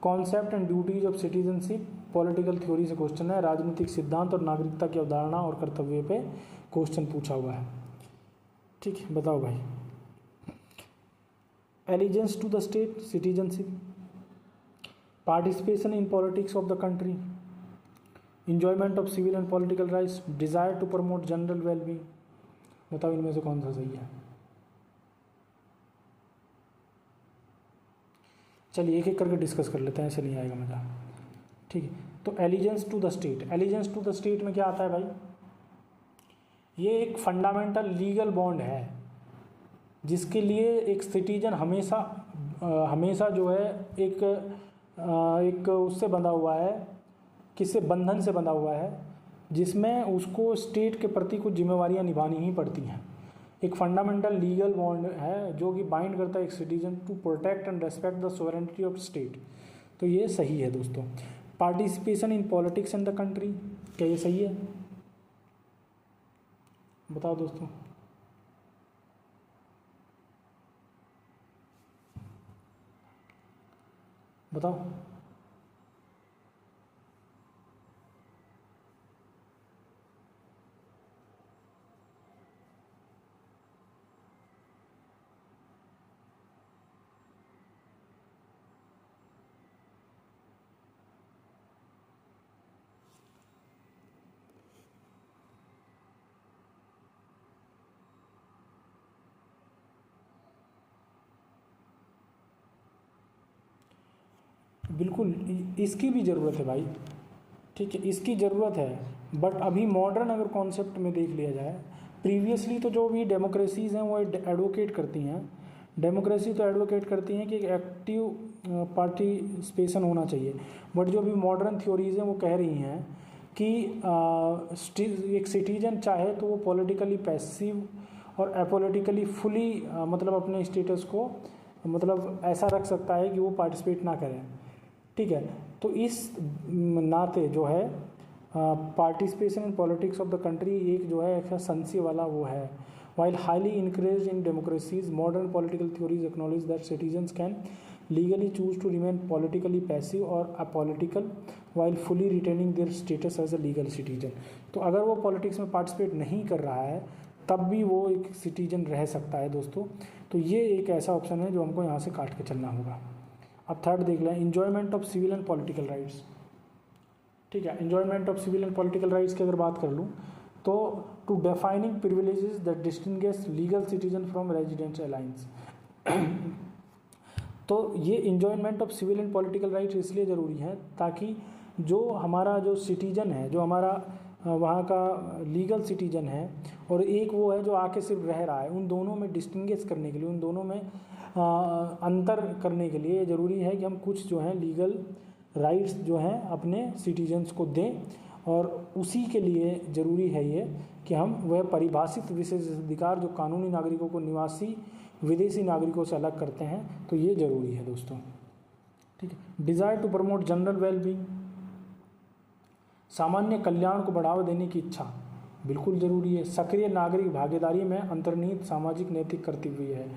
concept and duties of citizenship political theory से क्वेश्चन है, राजनीतिक सिद्धांत और नागरिकता की अवधारणा और कर्तव्य पे क्वेश्चन पूछा हुआ है। ठीक है, बताओ भाई। Allegiance to the state, citizenship, participation in politics of the country, enjoyment of civil and political rights, desire to promote general wellbeing. बताओ इनमें से कौन सा सही है। चलिए एक एक करके डिस्कस कर लेते हैं, ऐसे नहीं आएगा मज़ा। ठीक है, तो allegiance to the state, allegiance to the state में क्या आता है भाई, ये एक फंडामेंटल लीगल बॉन्ड है जिसके लिए एक सिटीजन हमेशा जो है एक उससे बंधा हुआ है, किससे, बंधन से बंधा हुआ है, जिसमें उसको स्टेट के प्रति कुछ जिम्मेवारियां निभानी ही पड़ती हैं। एक फंडामेंटल लीगल बॉन्ड है जो कि बाइंड करता है एक citizen to protect and respect the sovereignty of state. तो ये सही है दोस्तों। Participation in politics in the country, क्या ये सही है? बताओ दोस्तों। बताओ। बिल्कुल इसकी भी ज़रूरत है भाई, ठीक है, इसकी ज़रूरत है। बट अभी मॉडर्न अगर कॉन्सेप्ट में देख लिया जाए, प्रीवियसली तो जो भी डेमोक्रेसीज़ हैं वो एडवोकेट करती हैं, डेमोक्रेसी तो एडवोकेट करती हैं कि एक एक्टिव पार्टिसिपेशन होना चाहिए। बट जो भी मॉडर्न थ्योरीज़ हैं वो कह रही हैं कि एक सिटीजन चाहे तो वो पॉलिटिकली पैसिव और अपोलिटिकली फुली मतलब अपने स्टेटस को मतलब ऐसा रख सकता है कि वो पार्टिसिपेट ना करें, ठीक है। तो इस नाते जो है participation in politics of the country एक जो है एक संशय वाला वो है। While highly encourage in democracies, modern political theories acknowledge that citizens can legally choose to remain politically passive और apolitical while fully retaining their status as a legal citizen. तो अगर वो पॉलिटिक्स में पार्टिसिपेट नहीं कर रहा है तब भी वो एक सिटीजन रह सकता है दोस्तों। तो ये एक ऐसा ऑप्शन है जो हमको यहाँ से काट के चलना होगा। अब थर्ड देख लें, enjoyment of civil and political rights, ठीक है। Enjoyment of civil and political rights की अगर बात कर लूँ तो to defining privileges that distinguish legal citizen from residence aliens. तो ये enjoyment of civil and political rights इसलिए ज़रूरी है ताकि जो हमारा जो सिटीजन है, जो हमारा वहाँ का लीगल सिटीजन है और एक वो है जो आके सिर्फ रह रहा है, उन दोनों में डिस्टिंग्विश करने के लिए, उन दोनों में अंतर करने के लिए ज़रूरी है कि हम कुछ जो है लीगल राइट्स जो हैं अपने सिटीजन्स को दें। और उसी के लिए ज़रूरी है ये कि हम वह परिभाषित विशेषाधिकार जो कानूनी नागरिकों को निवासी विदेशी नागरिकों से अलग करते हैं, तो ये ज़रूरी है दोस्तों, ठीक है। Desire to promote general wellbeing, सामान्य कल्याण को बढ़ावा देने की इच्छा बिल्कुल ज़रूरी है। सक्रिय नागरिक भागीदारी में अंतर्निहित सामाजिक नैतिक कर्तव्य है।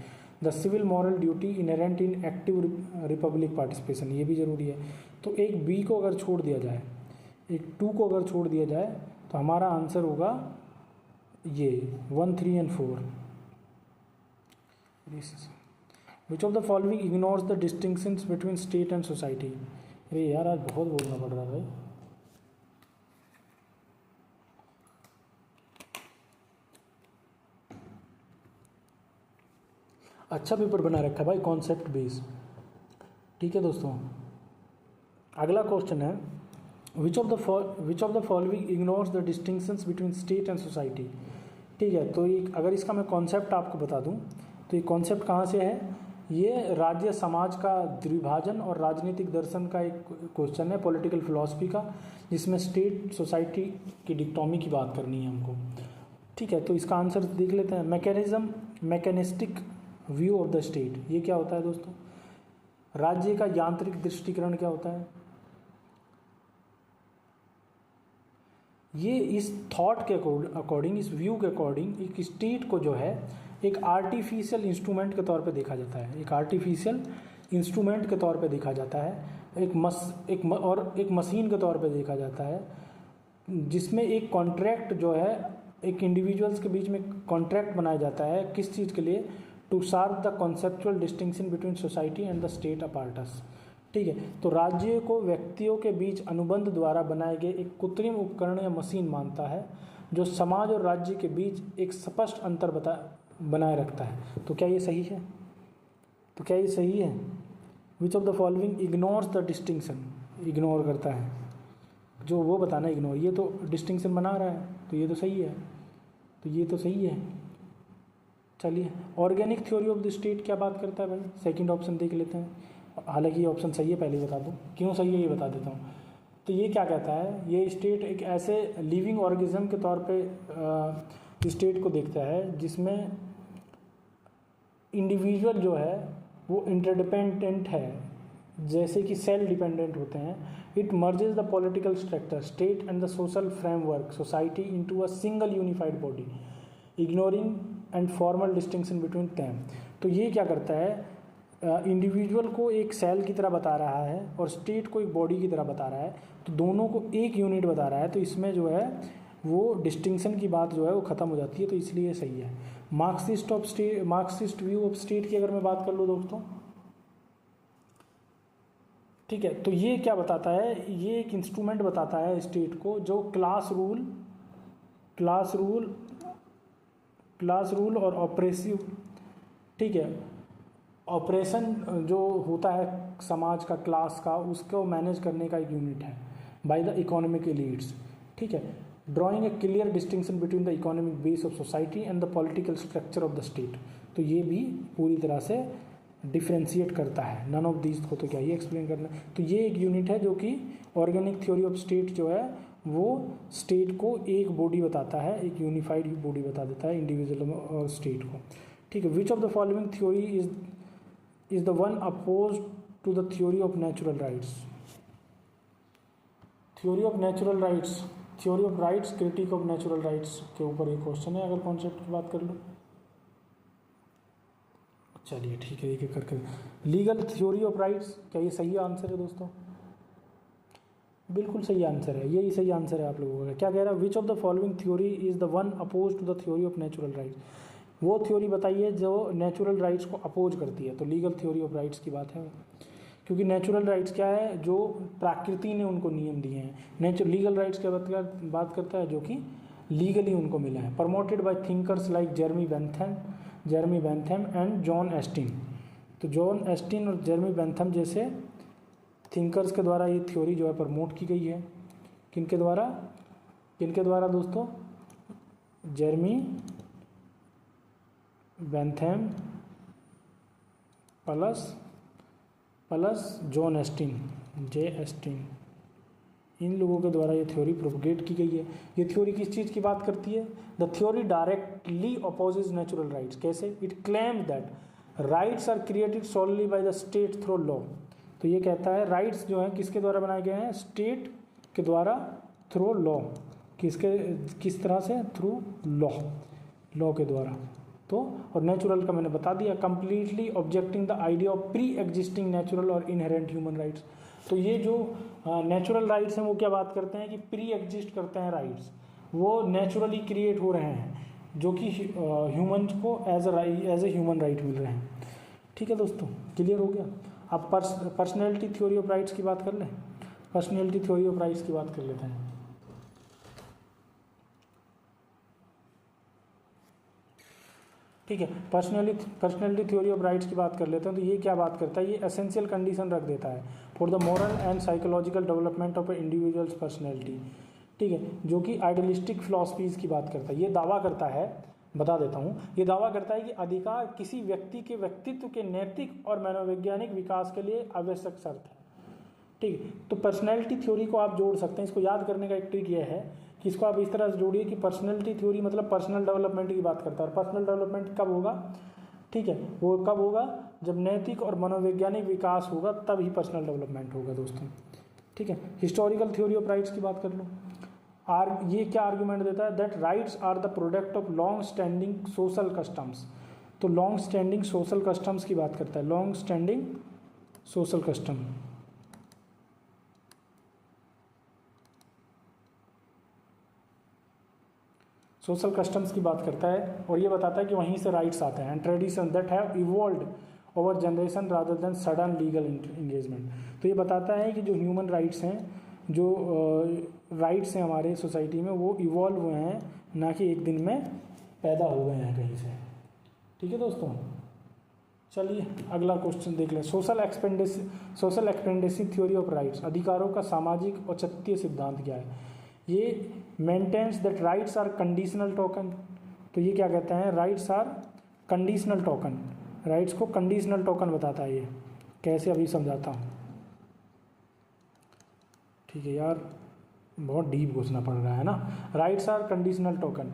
The civil moral duty inherent in active republic participation, ये भी ज़रूरी है। तो एक बी को अगर छोड़ दिया जाए, एक 2 को अगर छोड़ दिया जाए तो हमारा आंसर होगा ये 1, 3 and 4। Which of the following ignores the distinctions between state and society. अरे यार आज बहुत बोलना पड़ रहा है भाई। अच्छा पेपर बना रखा भाई, कॉन्सेप्ट बेस्ड, ठीक है दोस्तों। अगला क्वेश्चन है, which of the following ignores the distinctions between state and society, ठीक है। तो ये अगर इसका मैं कॉन्सेप्ट आपको बता दूं तो ये कॉन्सेप्ट कहाँ से है, ये राज्य समाज का द्विभाजन और राजनीतिक दर्शन का एक क्वेश्चन है, पॉलिटिकल फिलॉसफी का, जिसमें स्टेट सोसाइटी की डिक्टोमी की बात करनी है हमको, ठीक है। तो इसका आंसर देख लेते हैं। Mechanistic view of the state, ये क्या होता है दोस्तों? राज्य का यांत्रिक दृष्टिकरण क्या होता है? ये इस थॉट के अकॉर्डिंग, इस व्यू के अकॉर्डिंग एक स्टेट को जो है एक आर्टिफिशियल इंस्ट्रूमेंट के तौर पे देखा जाता है, एक आर्टिफिशियल इंस्ट्रूमेंट के तौर पे देखा जाता है, एक मशीन के तौर पे देखा जाता है, जिसमें एक कॉन्ट्रैक्ट जो है एक इंडिविजुअल्स के बीच में कॉन्ट्रैक्ट बनाया जाता है, किस चीज़ के लिए? To sharp the conceptual distinction between society and the state apparatus, ठीक है। तो राज्य को व्यक्तियों के बीच अनुबंध द्वारा बनाए गए एक कृत्रिम उपकरण या मशीन मानता है जो समाज और राज्य के बीच एक स्पष्ट अंतर बनाए रखता है। तो क्या ये सही है? तो क्या ये सही है? Which of the following ignores the distinction, ignore करता है, जो वो बताना इग्नोर, ये तो डिस्टिंक्शन बना रहा है, तो ये तो सही है, तो ये तो सही है। चलिए, organic theory of the state क्या बात करता है भाई? सेकंड ऑप्शन देख लेते हैं, हालांकि ये ऑप्शन सही है, पहले ही बता दूं क्यों सही है, ये बता देता हूँ। तो ये क्या कहता है, ये स्टेट एक ऐसे लिविंग ऑर्गेनिज्म के तौर पे स्टेट को देखता है जिसमें इंडिविजुअल जो है वो इंटरडिपेंडेंट है, जैसे कि सेल डिपेंडेंट होते हैं। It merges the political structure state and the social framework society into a single unified body ignoring and formal distinction between them. तो ये क्या करता है, इंडिविजुअल को एक सेल की तरह बता रहा है और स्टेट को एक बॉडी की तरह बता रहा है, तो दोनों को एक यूनिट बता रहा है, तो इसमें जो है वो डिस्टिंक्शन की बात जो है वो ख़त्म हो जाती है, तो इसलिए सही है। मार्क्सिस्ट व्यू ऑफ स्टेट की अगर मैं बात कर लूँ दोस्तों, ठीक है, तो ये क्या बताता है, ये एक इंस्ट्रूमेंट बताता है स्टेट को जो क्लास रूल और ऑपरेसिव, ठीक है, ऑपरेशन जो होता है समाज का, क्लास का, उसको मैनेज करने का एक यूनिट है बाय द इकोनॉमिक एलिट्स, ठीक है, drawing A clear distinction between the economic base of society and the political structure of the state. तो ये भी पूरी तरह से डिफ्रेंशिएट करता है। नन ऑफ दीज को तो क्या ये एक्सप्लेन करना है। तो ये एक यूनिट है जो कि ऑर्गेनिक थ्योरी ऑफ स्टेट जो है वो स्टेट को एक बॉडी बताता है, एक यूनिफाइड बॉडी बता देता है इंडिविजुअल और स्टेट को, ठीक है। Which of the following theory is the one oppose to the theory of natural rights. Theory of natural rights, theory of rights, critique of natural rights के ऊपर एक क्वेश्चन है, अगर कॉन्सेप्ट की बात कर लो। चलिए ठीक है, एक एक करके। लीगल थ्योरी ऑफ राइट्स, क्या ये सही आंसर है दोस्तों? बिल्कुल सही आंसर है, यही सही आंसर है आप लोगों का। क्या कह रहा है, which of the following theory is the one oppose to the theory of natural rights. वो थ्योरी बताइए जो नेचुरल राइट्स को अपोज करती है, तो लीगल थ्योरी ऑफ राइट्स की बात है, क्योंकि नेचुरल राइट्स क्या है, जो प्रकृति ने उनको नियम दिए हैं। लीगल राइट्स क्या बात करता है, जो कि लीगली उनको मिला है। Promoted by thinkers like Jeremy Bentham and John Austin. तो जॉन एस्टिन और जेरमी बेंथम जैसे थिंकर्स के द्वारा ये थ्योरी जो है प्रमोट की गई है। किनके द्वारा दोस्तों? जेरमी बेंथम प्लस जॉन एस्टिन, इन लोगों के द्वारा ये थ्योरी प्रोपगेट की गई है। ये थ्योरी किस चीज़ की बात करती है? The theory directly opposes natural rights. कैसे? It claim that rights are created solely by the state through law. तो ये कहता है राइट्स जो हैं किसके द्वारा बनाए गए हैं? स्टेट के द्वारा थ्रू लॉ। किस तरह से? थ्रू लॉ के द्वारा। तो और नेचुरल का मैंने बता दिया, completely objecting the idea of pre existing natural और इनहेरेंट ह्यूमन राइट्स। तो ये जो नेचुरल राइट्स हैं वो क्या बात करते हैं कि प्री एग्जिस्ट करते हैं राइट्स, वो नेचुरली क्रिएट हो रहे हैं, जो कि ह्यूमन को एज ए ह्यूमन राइट मिल रहे हैं। ठीक है दोस्तों, क्लियर हो गया। अब पर्सनैलिटी थ्योरी ऑफ राइट्स की बात कर लें। पर्सनैलिटी थ्योरी ऑफ राइट्स की बात कर लेते हैं। ठीक है, पर्सनैलिटी थ्योरी ऑफ राइट्स की बात कर लेते हैं। तो ये क्या बात करता है? ये एसेंशियल कंडीशन रख देता है for the moral and psychological development of A individuals personality. ठीक है, जो कि आइडियलिस्टिक फिलॉसफीज़ की बात करता है। ये दावा करता है, बता देता हूँ, ये दावा करता है कि अधिकार किसी व्यक्ति के व्यक्तित्व के नैतिक और मनोवैज्ञानिक विकास के लिए आवश्यक शर्त है। ठीक है, तो पर्सनैलिटी थ्योरी को आप जोड़ सकते हैं। इसको याद करने का एक ट्रिक यह है कि इसको आप इस तरह से जोड़िए कि पर्सनैलिटी थ्योरी मतलब पर्सनल डेवलपमेंट की बात करता है। और पर्सनल डेवलपमेंट कब होगा? ठीक है, वो कब होगा? जब नैतिक और मनोवैज्ञानिक विकास होगा, तब ही पर्सनल डेवलपमेंट होगा दोस्तों। ठीक है, हिस्टोरिकल थ्योरी ऑफ राइट्स की बात कर लो। ये क्या आर्ग्यूमेंट देता है? That rights are the product of long standing social customs. तो लॉन्ग स्टैंडिंग सोशल कस्टम्स की बात करता है। Long standing social custom, social customs की बात करता है और ये बताता है कि वहीं से राइट्स आते हैं। And tradition that have evolved over generation rather than sudden legal engagement. तो ये बताता है कि जो ह्यूमन राइट्स हैं, जो राइट्स हैं हमारे सोसाइटी में, वो इवॉल्व हुए हैं, ना कि एक दिन में पैदा हो गए हैं कहीं से। ठीक है दोस्तों, चलिए अगला क्वेश्चन देख लें। Social expediency theory of rights. अधिकारों का सामाजिक औचित्य सिद्धांत क्या है? ये maintains that rights are conditional token. तो ये क्या कहते हैं? Rights are conditional token. Rights को कंडीशनल टोकन बताता है। ये कैसे, अभी समझाता हूँ। ठीक है यार, बहुत डीप घुसना पड़ रहा है ना। राइट्स आर कंडीशनल टोकन,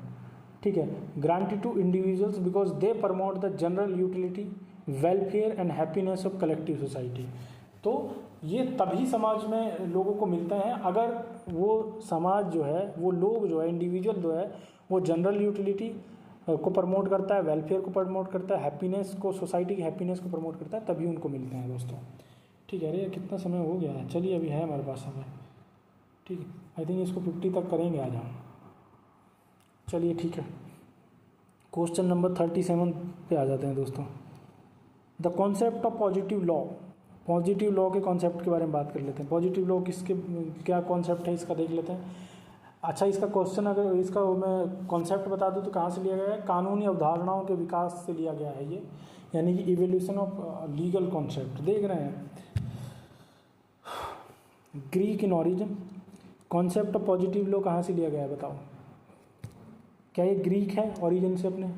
ठीक है, granted to individuals because they promote the general utility, welfare and happiness of collective society. तो ये तभी समाज में लोगों को मिलते हैं अगर वो समाज जो है, वो लोग जो है, इंडिविजुअल जो है, वो जनरल यूटिलिटी को प्रमोट करता है, वेलफेयर को प्रमोट करता है, हैप्पीनेस को, सोसाइटी की हैप्पीनेस को प्रमोट करता है, तभी उनको मिलते हैं दोस्तों। ठीक है, अरे कितना समय हो गया है, चलिए अभी है हमारे पास समय। ठीक है, आई थिंक इसको 50 तक करेंगे आज हम। चलिए ठीक है, क्वेश्चन नंबर 37 पे आ जाते हैं दोस्तों। The concept of positive law. Positive law के कॉन्सेप्ट के बारे में बात कर लेते हैं। पॉजिटिव लॉ किसके क्या कॉन्सेप्ट है इसका देख लेते हैं। अच्छा, इसका क्वेश्चन अगर इसका मैं कॉन्सेप्ट बता दूं तो कहाँ से लिया गया है? कानूनी अवधारणाओं के विकास से लिया गया है ये, यानी कि इवोल्यूशन ऑफ लीगल कॉन्सेप्ट। देख रहे हैं, Greek in origin. Concept of positive law कहाँ से लिया गया है बताओ? क्या ये ग्रीक है ऑरिजिन से अपने?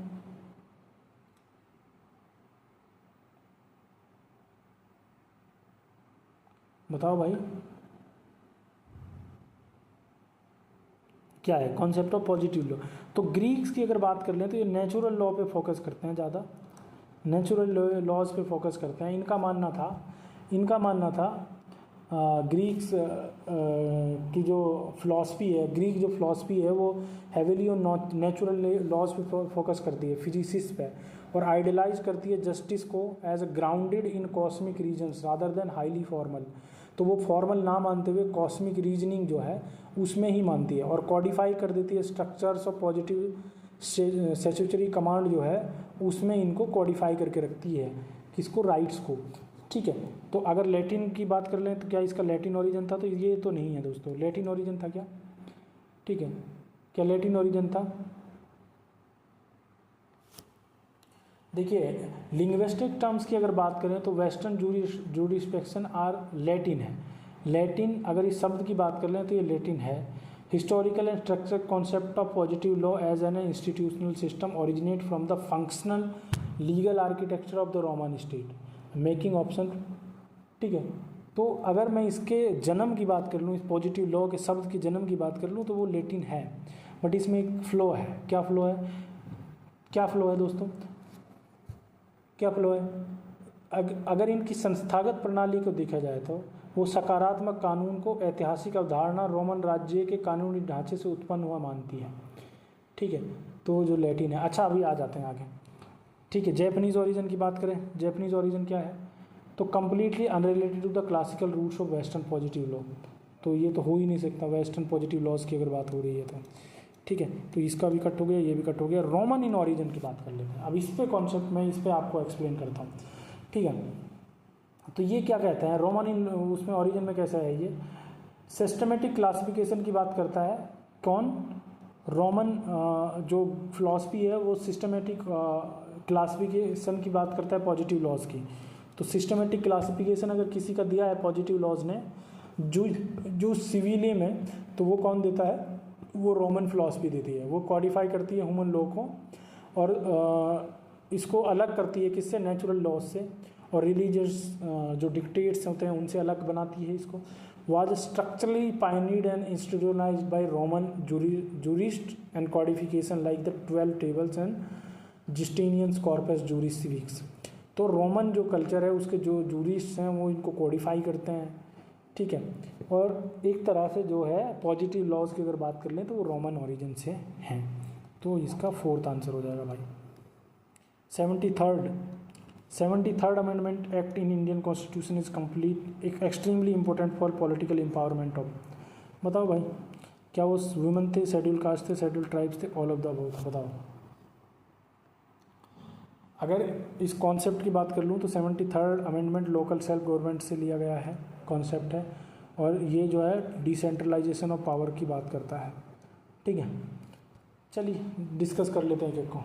बताओ भाई, क्या है कॉन्सेप्ट ऑफ पॉजिटिव लॉ? तो ग्रीक्स की अगर बात कर लें तो ये नेचुरल लॉ पे फोकस करते हैं, ज़्यादा नेचुरल लॉज पे फोकस करते हैं। इनका मानना था ग्रीक्स की जो फिलॉसफी है, ग्रीक जो फिलॉसफी है वो हैविली और नेचुरल लॉज पे फोकस करती है, फिजिसिस पे, और आइडियलाइज करती है जस्टिस को as grounded in cosmic reasons rather than highly formal. तो वो फॉर्मल ना मानते हुए कॉस्मिक रीजनिंग जो है उसमें ही मानती है, और कॉडिफाई कर देती है structures of positive statutory command जो है उसमें इनको कॉडिफाई करके रखती है, किसको? राइट्स को। ठीक है, तो अगर लैटिन की बात कर लें तो क्या इसका लैटिन ओरिजिन था? तो ये तो नहीं है दोस्तों। लैटिन ओरिजिन था क्या? ठीक है, क्या लैटिन ओरिजिन था? देखिए, लिंग्विस्टिक टर्म्स की अगर बात करें तो वेस्टर्न जूरिस्डिक्शन आर लैटिन है। लैटिन, अगर इस शब्द की बात कर लें तो ये लैटिन है। Historical and structure concept of positive law as an institutional system originate from the functional legal architecture of the Roman state, making option. ठीक है, तो अगर मैं इसके जन्म की बात कर लूँ, इस पॉजिटिव लॉ के शब्द के जन्म की बात कर लूँ तो वो लैटिन है, बट इसमें एक फ्लो है। क्या फ्लो है? क्या फ्लो है दोस्तों? क्या फ्लो है? अगर इनकी संस्थागत प्रणाली को देखा जाए तो वो सकारात्मक कानून को ऐतिहासिक अवधारणा रोमन राज्य के कानूनी ढांचे से उत्पन्न हुआ मानती है। ठीक है, तो जो लैटिन है। अच्छा, अभी आ जाते हैं आगे। ठीक है, जैपनीज़ ओरिजिन की बात करें, जैपनीज़ ओरिजिन क्या है? तो completely unrelated to the classical roots of western positive law. तो ये तो हो ही नहीं सकता वेस्टर्न पॉजिटिव लॉज की अगर बात हो रही है तो। ठीक है, तो इसका भी कट हो गया, ये भी कट हो गया। रोमन इन ऑरिजिन की बात कर लेते हैं। अब इस पे कॉन्सेप्ट मैं इस पे आपको एक्सप्लेन करता हूँ। ठीक है, तो ये क्या कहते हैं रोमन इन, उसमें ऑरिजिन में कैसा है ये? सिस्टमेटिक क्लासिफिकेशन की बात करता है। कौन? रोमन जो फिलॉसफी है वो सिस्टमेटिक क्लासिफिकेशन की बात करता है पॉजिटिव लॉज की। तो सिस्टमेटिक क्लासिफिकेशन अगर किसी का दिया है पॉजिटिव लॉज ने जो सिविले में, तो वो कौन देता है? वो रोमन फिलॉसफी देती है। वो कॉडिफाई करती है ह्यूमन लॉ को और इसको अलग करती है किससे? नेचुरल लॉज से, और रिलीजियस जो डिक्टेट्स होते हैं उनसे अलग बनाती है इसको। Was structurally pioneered and institutionalised by Roman jurist and codification like the 12 tables and Justinian's corpus juris civics. तो रोमन जो कल्चर है उसके जो जूरिस्ट हैं वो इनको कोडिफाई करते हैं। ठीक है, और एक तरह से जो है पॉजिटिव लॉज की अगर बात कर लें तो वो रोमन ओरिजिन से हैं। तो इसका 4th आंसर हो जाएगा भाई। 73rd amendment act in Indian constitution is complete extremely important for political empowerment of. बताओ भाई, क्या वो वुमेन थे, शेड्यूल कास्ट थे, शेड्यूल ट्राइब्स थे, ऑल ऑफ द अबव? बताओ। अगर इस कॉन्सेप्ट की बात कर लूँ तो 73rd amendment local self government से लिया गया है कॉन्सेप्ट है, और ये जो है डिसेंट्रलाइजेशन ऑफ पावर की बात करता है। ठीक है, चलिए डिस्कस कर लेते हैं एक को।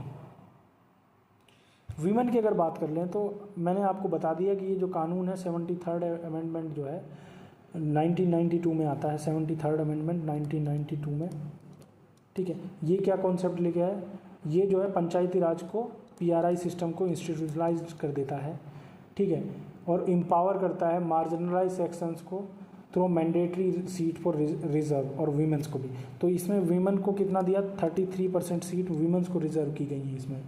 वीमेन की अगर बात कर लें तो मैंने आपको बता दिया कि ये जो कानून है 73rd अमेंडमेंट जो है 1992 में आता है। 73rd अमेंडमेंट 1992 में। ठीक है, ये क्या कॉन्सेप्ट लेके है? ये जो है पंचायती राज को, PRI सिस्टम को इंस्टीट्यूशनलाइज कर देता है। ठीक है, और एम्पावर करता है मार्जिनलाइज सेक्शंस को through mandatory seat for reserve, और वीमेंस को भी। तो इसमें वीमेन को कितना दिया? 33% सीट वीमेंस को रिजर्व की गई है इसमें।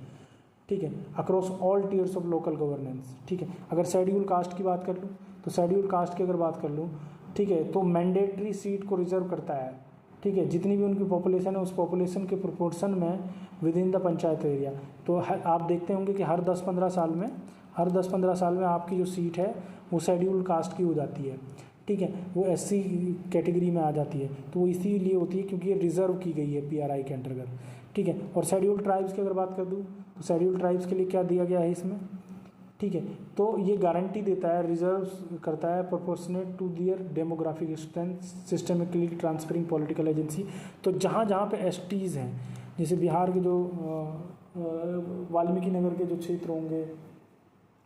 ठीक है, across all tears of local governance. ठीक है, अगर शेड्यूल कास्ट की बात कर लूँ तो शेड्यूल कास्ट की अगर बात कर लूँ, ठीक है, तो मैंडेटरी सीट को रिजर्व करता है, ठीक है, जितनी भी उनकी पॉपुलेशन है उस पॉपुलेशन के प्रोपोर्शन में with in the panchayat area. तो आप देखते होंगे कि हर 10-15 साल में आपकी जो सीट है वो शेड्यूल कास्ट की हो जाती है, ठीक है, वो एससी कैटेगरी में आ जाती है। तो वो इसीलिए होती है क्योंकि ये रिजर्व की गई है पीआरआई के अंतर्गत, ठीक है। और शेड्यूल ट्राइब्स की अगर बात कर दूँ तो शेड्यूल ट्राइब्स के लिए क्या दिया गया है इसमें, ठीक है, तो ये गारंटी देता है, रिजर्व करता है proportionate to their demographic strength systemically transferring political agency. तो जहाँ जहाँ पे एसटीज़ हैं, जैसे बिहार के जो वाल्मीकि नगर के जो क्षेत्र होंगे,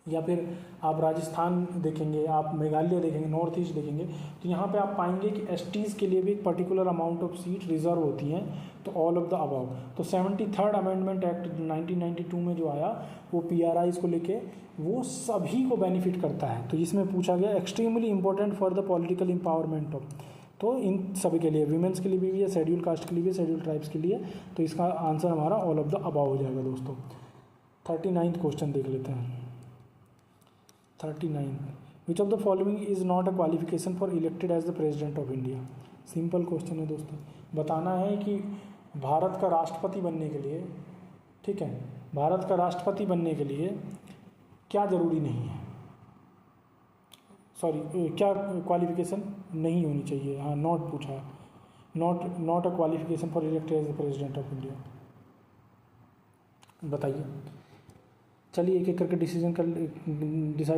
या फिर आप राजस्थान देखेंगे, आप मेघालय देखेंगे, नॉर्थ ईस्ट देखेंगे, तो यहाँ पे आप पाएंगे कि एसटीज़ के लिए भी एक particular amount of seat reserve होती हैं। तो ऑल ऑफ द अबव, तो 73rd अमेंडमेंट एक्ट 1992 में जो आया वो पीआरआईज को लेके वो सभी को बेनिफिट करता है। तो इसमें पूछा गया extremely important for the political empowerment of, तो इन सभी के लिए, वीमेंस के लिए भी है, शेड्यूल कास्ट के लिए भी, शेड्यूल ट्राइब्स के लिए। तो इसका आंसर हमारा ऑल ऑफ द अबव हो जाएगा दोस्तों। 39वां क्वेश्चन देख लेते हैं। 39, which of the following is not a qualification for elected as the president of India. Simple question है दोस्तों, बताना है कि भारत का राष्ट्रपति बनने के लिए, ठीक है, भारत का राष्ट्रपति बनने के लिए क्या ज़रूरी नहीं है, सॉरी क्या क्वालिफिकेशन नहीं होनी चाहिए, हाँ नॉट पूछा है, not a qualification for elected as the president of India. बताइए, चलिए एक एक करके डिसाइड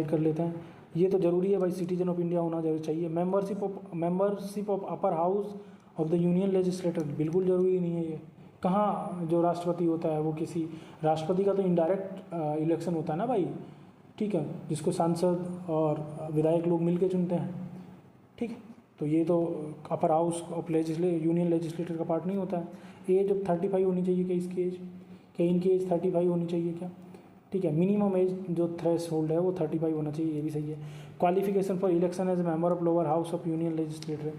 कर लेते हैं। ये तो ज़रूरी है भाई, सिटीजन ऑफ इंडिया होना जरूर चाहिए। Membership of upper house of the union legislator बिल्कुल ज़रूरी नहीं है। ये कहाँ जो राष्ट्रपति होता है वो किसी राष्ट्रपति का तो इनडायरेक्ट इलेक्शन होता है ना भाई, ठीक है, जिसको सांसद और विधायक लोग मिलकर चुनते हैं, ठीक है। तो ये तो upper house of union legislator का पार्ट नहीं होता है। एज ऑफ 35 होनी चाहिए क्या इसकी एज, क्या इनकी एज 35 होनी चाहिए क्या, ठीक है। मिनिमम एज जो थ्रेश होल्ड है वो 35 होना चाहिए, ये भी सही है। Qualification for election as member of lower house of union legislature,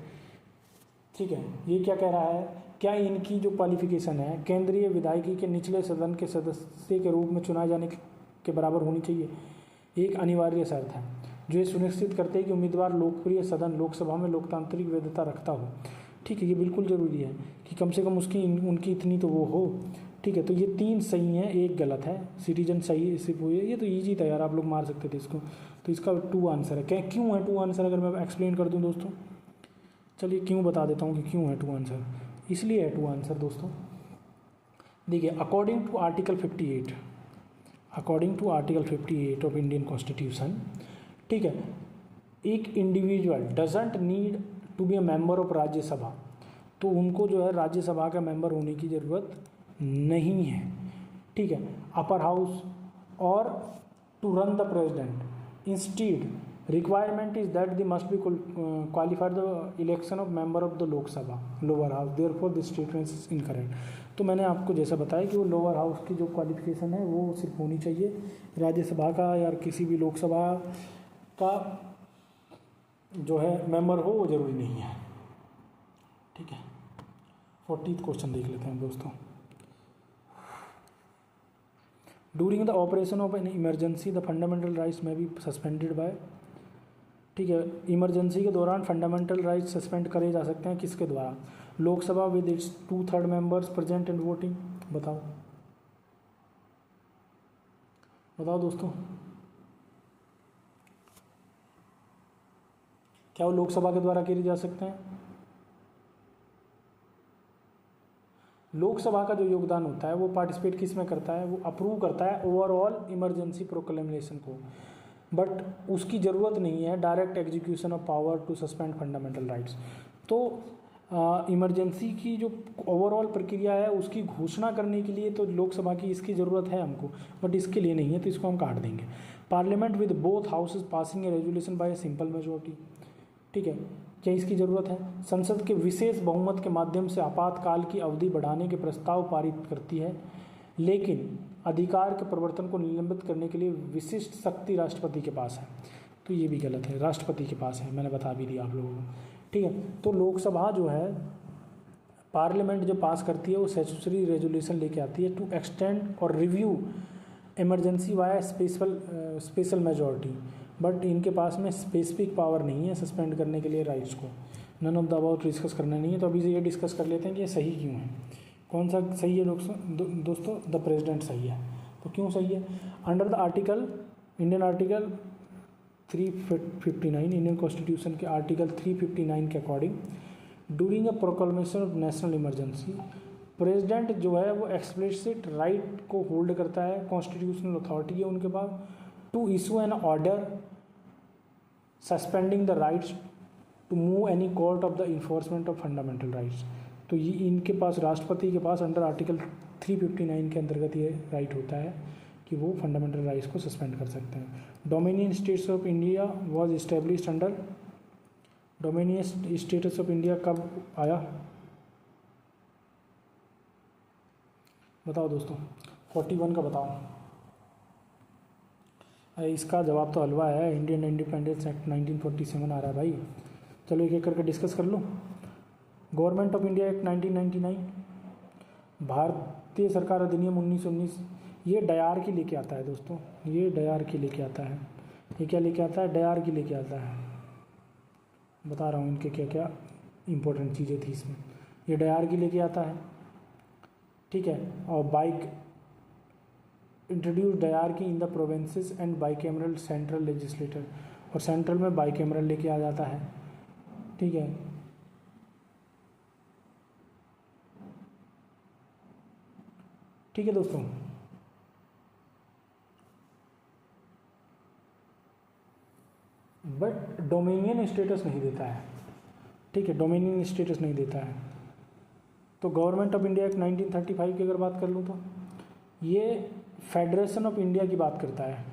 ठीक है। ये क्या कह रहा है, क्या इनकी जो क्वालिफिकेशन है केंद्रीय विधायिकी के निचले सदन के सदस्य के रूप में चुनाए जाने के बराबर होनी चाहिए। एक अनिवार्य शर्त है जो ये सुनिश्चित करते हैं कि उम्मीदवार लोकप्रिय सदन लोकसभा में लोकतांत्रिक वैधता रखता हो, ठीक है। ये बिल्कुल ज़रूरी है कि कम से कम उनकी इतनी तो वो हो, ठीक है। तो ये 3 सही हैं, एक गलत है। सिटीजन सही सिर्फ हुई है, ये तो ईजी था यार, आप लोग मार सकते थे इसको। तो इसका 2 आंसर है। क्यों है 2 आंसर, अगर मैं एक्सप्लेन कर दूं दोस्तों, चलिए क्यों बता देता हूँ कि क्यों है 2 आंसर। इसलिए है 2 आंसर दोस्तों, देखिए according to article 58 of Indian constitution, ठीक है, एक individual doesn't need to be a member of Rajya Sabha, तो उनको जो है राज्यसभा का मेंबर होने की ज़रूरत नहीं है, ठीक है, अपर हाउस और to run the president. Instead requirement is that they must be qualified the election of member of the Lok Sabha lower house, therefore this statement is incorrect. तो मैंने आपको जैसा बताया कि वो लोअर हाउस की जो क्वालिफिकेशन है वो सिर्फ होनी चाहिए, राज्यसभा का या किसी भी लोकसभा का जो है मेंबर हो वो ज़रूरी नहीं है, ठीक है। 40th क्वेश्चन देख लेते हैं दोस्तों। During the operation of an emergency the fundamental rights में बी सस्पेंडेड बाय, ठीक है, इमरजेंसी के दौरान फंडामेंटल राइट्स सस्पेंड करे जा सकते हैं किसके द्वारा, Lok Sabha with its 2/3 members present and voting. बताओ दोस्तों, क्या वो लोकसभा के द्वारा किए जा सकते हैं। लोकसभा का जो योगदान होता है वो पार्टिसिपेट किस में करता है, वो अप्रूव करता है ओवरऑल इमरजेंसी प्रोक्लेमेशन को, बट उसकी ज़रूरत नहीं है direct execution of power to suspend fundamental rights. तो इमरजेंसी की जो ओवरऑल प्रक्रिया है उसकी घोषणा करने के लिए तो लोकसभा की इसकी ज़रूरत है हमको, बट इसके लिए नहीं है, तो इसको हम काट देंगे। Parliament with both houses passing A resolution bye a simple majority, ठीक है, क्या इसकी ज़रूरत है। संसद के विशेष बहुमत के माध्यम से आपातकाल की अवधि बढ़ाने के प्रस्ताव पारित करती है, लेकिन अधिकार के प्रवर्तन को निलंबित करने के लिए विशिष्ट शक्ति राष्ट्रपति के पास है। तो ये भी गलत है, राष्ट्रपति के पास है, मैंने बता भी दिया आप लोगों को, ठीक है। तो लोकसभा जो है पार्लियामेंट जो पास करती है वो स्टैट्यूटरी रेजोल्यूशन लेके आती है टू एक्सटेंड और review emergency via special majority, but इनके पास में स्पेसिफिक पावर नहीं है सस्पेंड करने के लिए राइट्स को। None of the about discuss करना नहीं है, तो अभी से ये डिस्कस कर लेते हैं कि ये सही क्यों है। कौन सा सही है दोस्तों? द प्रेसिडेंट सही है। तो क्यों सही है? Under the article, Indian article 359, Indian constitution के आर्टिकल 359 के according, during a proclamation of national emergency, president जो है वो एक्सप्लिसिट राइट को होल्ड करता है, कॉन्स्टिट्यूशनल अथॉरिटी है उनके पास, to issue an order suspending the rights to move any court of the enforcement of fundamental rights. तो ये इनके पास, राष्ट्रपति के पास अंडर आर्टिकल 359 के अंतर्गत ये राइट होता है कि वो फंडामेंटल राइट्स को सस्पेंड कर सकते हैं। Dominion states of India was established under, dominion status of India कब आया? बताओ दोस्तों, 41 का बताओ। इसका जवाब तो हलवा है, इंडियन इंडिपेंडेंस एक्ट 1947 आ रहा है भाई। चलो एक एक करके डिस्कस कर लूँ। गवर्नमेंट ऑफ इंडिया एक्ट 1999, भारतीय सरकार अधिनियम 1919, ये डयार की लेके आता है दोस्तों, ये डयार की लेके आता है। ये क्या लेके आता है? डयार की लेके आता है। बता रहा हूँ इनके क्या क्या इंपॉर्टेंट चीज़ें थी इसमें। ये डयार की लेके आता है, ठीक है। और बाइक इंट्रोड्यूस डयार की in the provinces and bicameral central legislator, और सेंट्रल में बाइकैमरल लेके आ जाता है, ठीक है। ठीक है दोस्तों, बट डोमिनियन स्टेटस नहीं देता है, ठीक है, डोमिनियन स्टेटस नहीं देता है। तो गवर्नमेंट ऑफ इंडिया एक्ट 1935 की अगर बात कर लूँ तो ये फेडरेशन ऑफ इंडिया की बात करता है,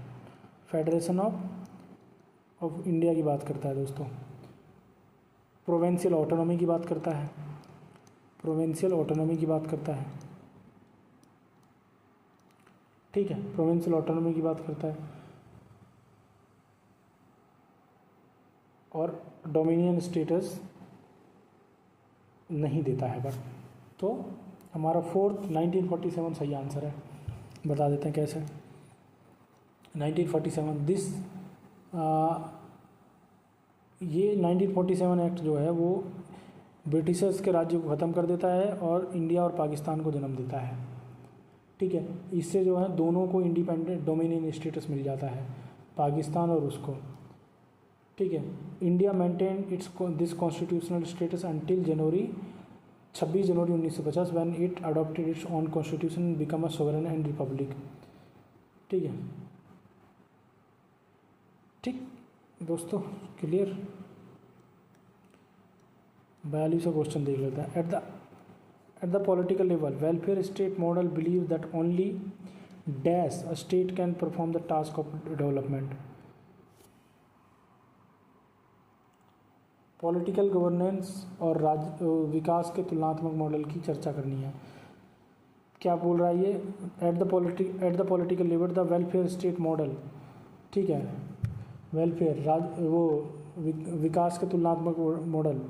फेडरेशन ऑफ इंडिया की बात करता है दोस्तों। प्रोविंशियल ऑटोनॉमी की बात करता है, प्रोविंशियल ऑटोनॉमी की बात करता है, ठीक है, प्रोविंशियल ऑटोनॉमी की बात करता है। और डोमिनियन स्टेटस नहीं देता है बट। तो हमारा 1947 सही आंसर है। बता देते हैं कैसे। 1947 ये 1947 एक्ट जो है वो ब्रिटिशर्स के राज्य को ख़त्म कर देता है और इंडिया और पाकिस्तान को जन्म देता है, ठीक है। इससे जो है दोनों को इंडिपेंडेंट डोमिनियन स्टेटस मिल जाता है, पाकिस्तान और उसको, ठीक है। India maintain its this constitutional status until 26 January 1950 when it adopted its own constitution become a sovereign and Republic, ठीक है। ठीक दोस्तों, क्लियर। 42वां क्वेश्चन देख लेते हैं। At the political level welfare state model believe that only dash a state can perform the task of development. Political governance और विकास के तुलनात्मक मॉडल की चर्चा करनी है। क्या बोल रहा है ये? At the political level the welfare state model, ठीक है, वेलफेयर विकास के तुलनात्मक model,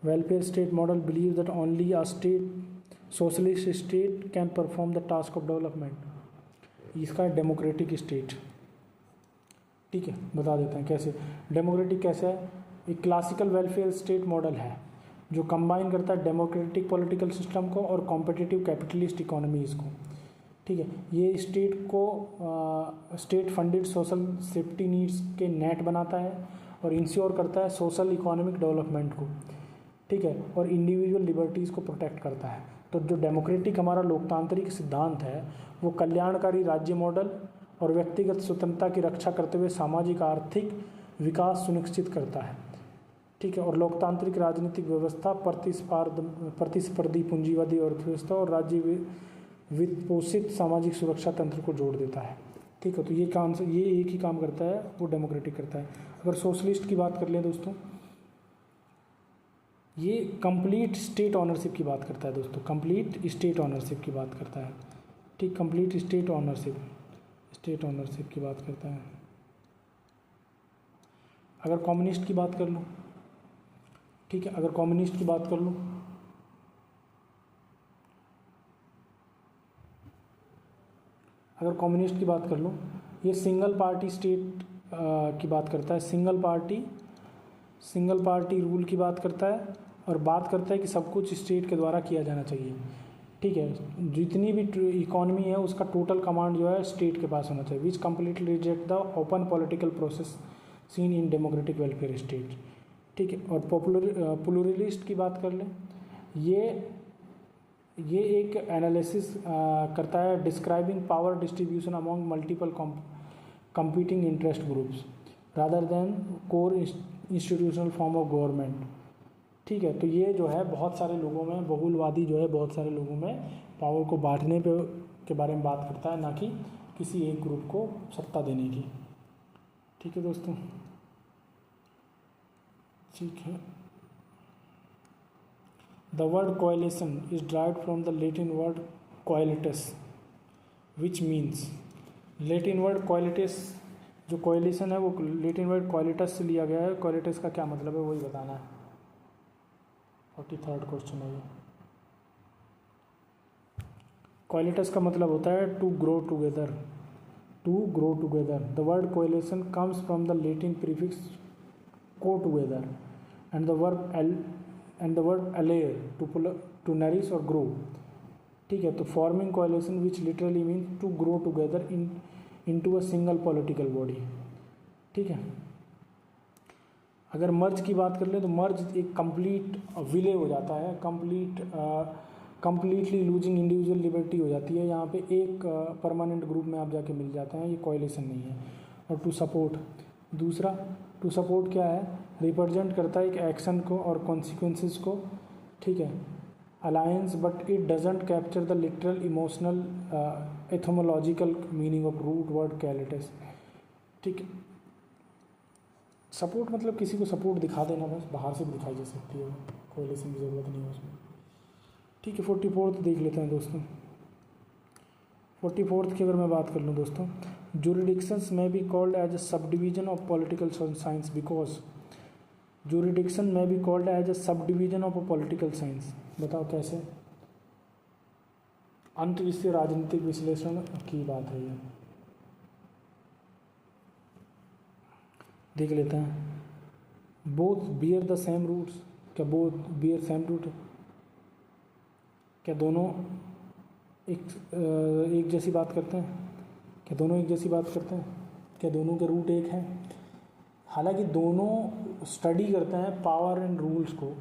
welfare state model believe that only a state socialist state can perform the task of development. इसका डेमोक्रेटिक स्टेट, ठीक है, बता देते हैं कैसे। डेमोक्रेटिक कैसे है? एक क्लासिकल वेलफेयर स्टेट मॉडल है जो कंबाइन करता है डेमोक्रेटिक पॉलिटिकल सिस्टम को और कॉम्पिटिटिव कैपिटलिस्ट इकोनॉमीज़ को, ठीक है। ये स्टेट को state funded social safety needs के नेट बनाता है और इंश्योर करता है सोशल इकोनॉमिक डेवलपमेंट को, ठीक है, और इंडिविजुअल लिबर्टीज़ को प्रोटेक्ट करता है। तो जो डेमोक्रेटिक हमारा लोकतांत्रिक सिद्धांत है वो कल्याणकारी राज्य मॉडल और व्यक्तिगत स्वतंत्रता की रक्षा करते हुए सामाजिक आर्थिक विकास सुनिश्चित करता है, ठीक है। और लोकतांत्रिक राजनीतिक व्यवस्था प्रतिस्पर्धी पूंजीवादी अर्थव्यवस्था और राज्य वित्तपोषित सामाजिक सुरक्षा तंत्र को जोड़ देता है, ठीक है। तो ये एक ही काम करता है, वो डेमोक्रेटिक करता है। अगर सोशलिस्ट की बात कर लें दोस्तों, ये कंप्लीट स्टेट ऑनरशिप की बात करता है दोस्तों, कंप्लीट स्टेट ऑनरशिप की बात करता है, ठीक, कंप्लीट स्टेट ऑनरशिप की बात करता है। अगर कम्युनिस्ट की बात कर लूँ, ठीक है, अगर कम्युनिस्ट की बात कर लूँ, ये सिंगल पार्टी स्टेट की बात करता है, सिंगल पार्टी रूल की बात करता है, और बात करता है कि सब कुछ स्टेट के द्वारा किया जाना चाहिए। ठीक है, जितनी भी इकॉनमी है उसका टोटल कमांड जो है स्टेट के पास होना चाहिए। विच completely reject the open political process seen in democratic welfare state. ठीक है, और प्लूरलिस्ट की बात कर लें, ये एक एनालिसिस करता है describing power distribution among multiple competing interest groups rather than core institutional form of government. ठीक है, तो ये जो है बहुत सारे लोगों में, बहुलवादी जो है बहुत सारे लोगों में पावर को बांटने पे के बारे में बात करता है, ना कि किसी एक ग्रुप को सत्ता देने की। ठीक है दोस्तों, ठीक है। The word coalition is derived from the Latin word coalitus which means, Latin word coalitus, जो कोएलिशन है वो लैटिन वर्ड कोएलिटस से लिया गया है। कोएलिटस का क्या मतलब है वही बताना है। 43rd क्वेश्चन है ये। कोएलिटस का मतलब होता है to grow together, to grow together. The word coalition comes from the Latin prefix co together and the word alere to nourish और ग्रो। ठीक है, तो forming coalition which literally mean to grow together into a single political body. ठीक है, अगर मर्ज की बात कर ले तो मर्ज एक कंप्लीट विले हो जाता है, कंप्लीटली लूजिंग इंडिविजुअल लिबर्टी हो जाती है। यहाँ पे एक परमानेंट ग्रुप में आप जाके मिल जाते हैं, ये कोएलिशन नहीं है। और टू सपोर्ट, दूसरा टू सपोर्ट क्या है, रिप्रेजेंट करता है एक एक्शन को और कॉन्सिक्वेंसेस को। ठीक है, alliance but it doesn't capture the literal emotional etymological meaning of root word coalitus. ठीक है, सपोर्ट मतलब किसी को सपोर्ट दिखा देना, बस बाहर से भी दिखाई जा सकती है, कोएलिशन की ज़रूरत नहीं है उसमें। ठीक है, 44th देख लेते हैं दोस्तों। 44th की अगर मैं बात कर लूँ दोस्तों, जुरिडिक्शंस में be called as a subdivision of political science because, jurisdiction में be called as a subdivision of a political science. बताओ कैसे? अंतविषय राजनीतिक विश्लेषण की बात है ये, देख लेते हैं। Both bear the same roots, क्या बोथ बियर सेम रूट है? क्या दोनों एक जैसी बात करते हैं? क्या दोनों एक जैसी बात करते हैं? क्या दोनों के रूट एक हैं? हालांकि दोनों स्टडी करते हैं पावर एंड रूल्स को,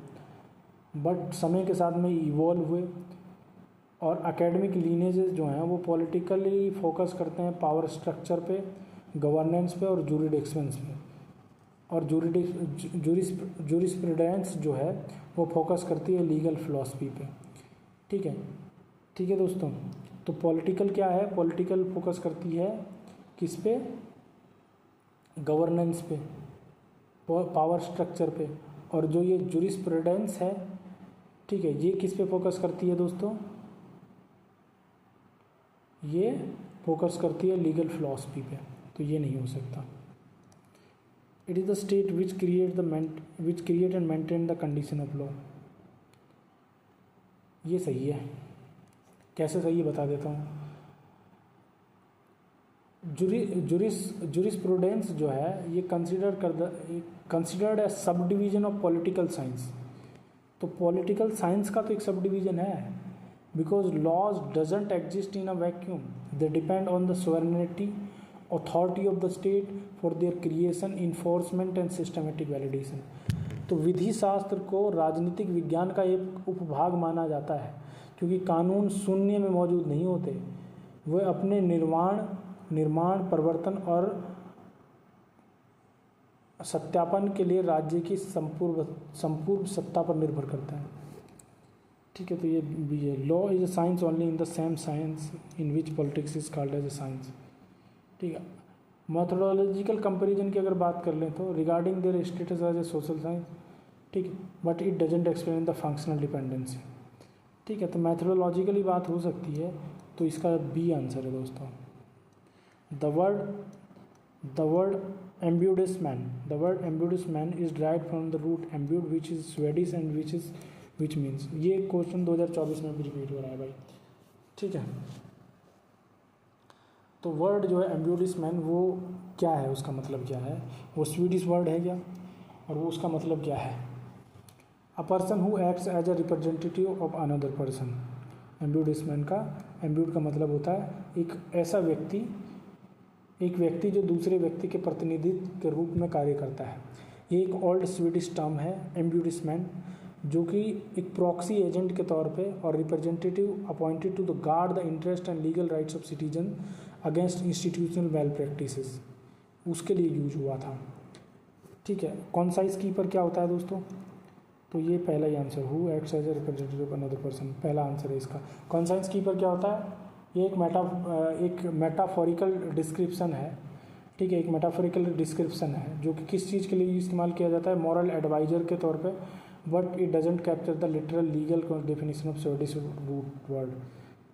बट समय के साथ में इवॉल्व हुए, और एकेडमिक लीनेजेस जो हैं वो पॉलिटिकली फोकस करते हैं पावर स्ट्रक्चर पे, गवर्नेंस पे और जुरिडिक्शंस पे, और जुरिस्प्रूडेंस जो है वो फोकस करती है लीगल फिलॉसफी पे। ठीक है, ठीक है दोस्तों। तो पॉलिटिकल क्या है? पॉलिटिकल फोकस करती है किस पे? गवर्नेंस पे, पावर स्ट्रक्चर पे। और जो ये जुरिस्प्रूडेंस है, ठीक है, ये किस पे फोकस करती है दोस्तों? ये फोकस करती है लीगल फिलॉसफी पे। तो ये नहीं हो सकता। It is the state which create and maintain the condition of law. ये सही है। कैसे सही है बता देता हूँ। जुरिस्प्रूडेंस जो है ये considered as subdivision of political science. तो पॉलिटिकल साइंस का तो एक सब डिवीजन है, because laws doesn't exist in a vacuum, they depend on the sovereignty authority of the state for their creation, enforcement and systematic validation. तो विधि शास्त्र को राजनीतिक विज्ञान का एक उपभाग माना जाता है, क्योंकि कानून शून्य में मौजूद नहीं होते, वे अपने निर्माण, परिवर्तन और सत्यापन के लिए राज्य की संपूर्ण सत्ता पर निर्भर करता है। ठीक है, तो ये भी है। Law is a science only in the same science in which politics is called as a science. ठीक है, मैथोडोलॉजिकल कंपैरिजन की अगर बात कर लें तो regarding their status as a social science, ठीक है, but it doesn't explain the functional dependency. ठीक है, तो मैथोडोलॉजिकली बात हो सकती है, तो इसका बी आंसर है दोस्तों। The word ombudsman is derived from the root ombud which is Swedish and which means. ये क्वेश्चन 2024 में भी रिपीट हो रहा है भाई। ठीक है, तो वर्ड जो है एम्ब्यूडिसमेंट वो क्या है, उसका मतलब क्या है, वो स्वीडिश वर्ड है क्या, और वो उसका मतलब क्या है। A person who acts as a representative of another person. Ombudsman का, एम्ब्यूड का मतलब होता है एक ऐसा व्यक्ति, एक व्यक्ति जो दूसरे व्यक्ति के प्रतिनिधित्व के रूप में कार्य करता है। ये एक ओल्ड स्वीडिश टर्म है एम्ब्यूडिसमेंट, जो कि एक प्रॉक्सी एजेंट के तौर पे और representative appointed to the guard the interest and legal rights of citizen against institutional well practices, उसके लिए यूज हुआ था। ठीक है, कॉन्साइज कीपर क्या होता है दोस्तों, तो ये पहला ही answer, who acts as a representative of another person, पहला आंसर है इसका। कॉन्साइज कीपर क्या होता है, ये एक मेटाफोरिकल डिस्क्रिप्शन है। ठीक है, एक मेटाफोरिकल डिस्क्रिप्शन है जो कि किस चीज़ के लिए इस्तेमाल किया जाता है, मॉरल एडवाइजर के तौर पे, but it doesn't capture the literal legal definition of Swedish root word.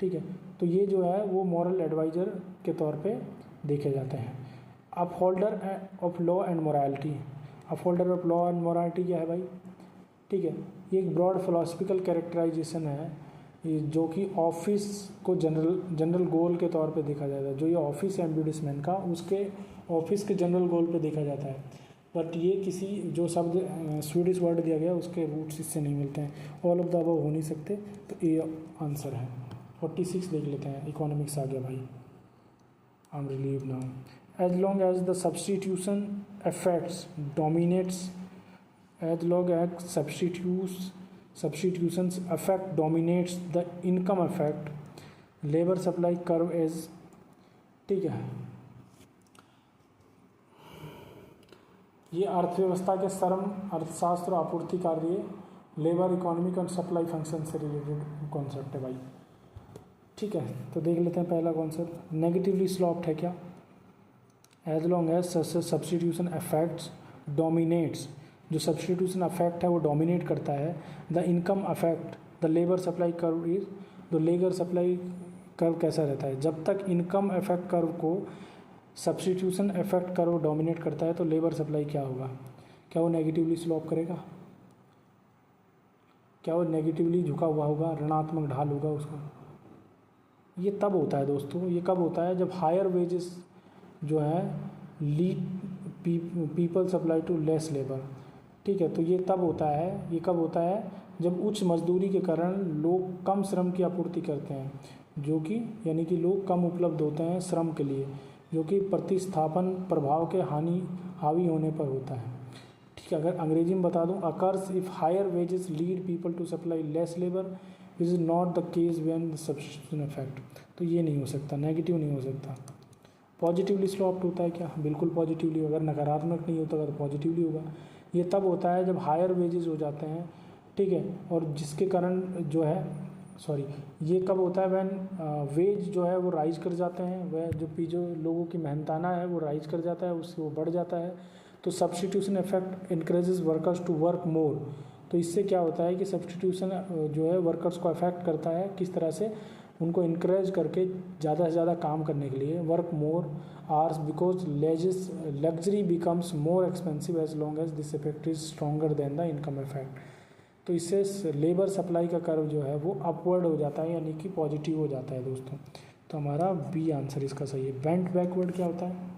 ठीक है, तो ये जो है वो मॉरल एडवाइजर के तौर पे देखे जाते हैं। Upholder of law and morality, upholder of law and morality क्या है भाई, ठीक है, ये एक ब्रॉड फिलोसफिकल कैरेक्टराइजेशन है जो कि ऑफिस को जनरल गोल के तौर पे देखा जाता है। जो ये ऑफिस है एम्ब्यूडिसमेंट का, उसके ऑफिस के जनरल गोल पे देखा जाता है। बट ये किसी जो शब्द स्वीडिश वर्ड दिया गया उसके रूट्स इससे नहीं मिलते हैं, ऑल ऑफ द अबव हो नहीं सकते, तो ये आंसर है। 46 देख लेते हैं, इकोनॉमिक्स आ गया भाई। I am relieve now. As long as the substitution effects dominates, as long as substitutions effect dominates the income effect, labor supply curve is, ठीक है, ये अर्थव्यवस्था के श्रम अर्थशास्त्र और आपूर्ति कार्य labour economic and supply function से रिलेटेड कॉन्सेप्ट है भाई। ठीक है, तो देख लेते हैं पहला कॉन्सेप्ट, नेगेटिवली स्लॉप्ड है क्या, as long as substitution effects dominates, जो सब्सटीट्यूशन अफेक्ट है वो डोमिनेट करता है, the income effect the labour supply curve is, तो लेबर सप्लाई कर्व कैसा रहता है, जब तक इनकम अफेक्ट कर्व को सब्सटीट्यूशन अफेक्ट कर्व डोमिनेट करता है तो लेबर सप्लाई क्या होगा, क्या वो नेगेटिवली स्लोप करेगा, क्या वो नेगेटिवली झुका हुआ होगा, ऋणात्मक ढाल होगा उसका। ये तब होता है दोस्तों, ये कब होता है, जब हायर वेजेस जो है lead people supply to less labour. ठीक है, तो ये तब होता है, ये कब होता है, जब उच्च मजदूरी के कारण लोग कम श्रम की आपूर्ति करते हैं, जो कि यानी कि लोग कम उपलब्ध होते हैं श्रम के लिए, जो कि प्रतिस्थापन प्रभाव के हावी होने पर होता है। ठीक है, अगर अंग्रेजी में बता दूं, occurs if higher wages lead people to supply less labour, which is not the case when the substitution effect, तो ये नहीं हो सकता, नेगेटिव नहीं हो सकता। पॉजिटिवली स्लॉप्ड होता है क्या, बिल्कुल पॉजिटिवली, अगर नकारात्मक नहीं होता तो पॉजिटिवली होगा। ये तब होता है जब हायर वेजेस हो जाते हैं, ठीक है, और जिसके कारण जो है ये कब होता है, वैन वेज जो है वो राइज कर जाते हैं, वह जो लोगों की मेहनताना है वो राइज कर जाता है, उससे वो बढ़ जाता है, तो substitution effect increases workers to work more. तो इससे क्या होता है कि सब्स्टिट्यूशन जो है वर्कर्स को अफेक्ट करता है, किस तरह से, उनको इनक्रेज करके ज़्यादा से ज़्यादा काम करने के लिए, work more hours, because luxury becomes more expensive as long as this effect is stronger than the income effect. तो इससे लेबर सप्लाई का कर्व जो है वो अपवर्ड हो जाता है, यानी कि पॉजिटिव हो जाता है दोस्तों। तो हमारा बी आंसर इसका सही है। बेंट बैकवर्ड क्या होता है,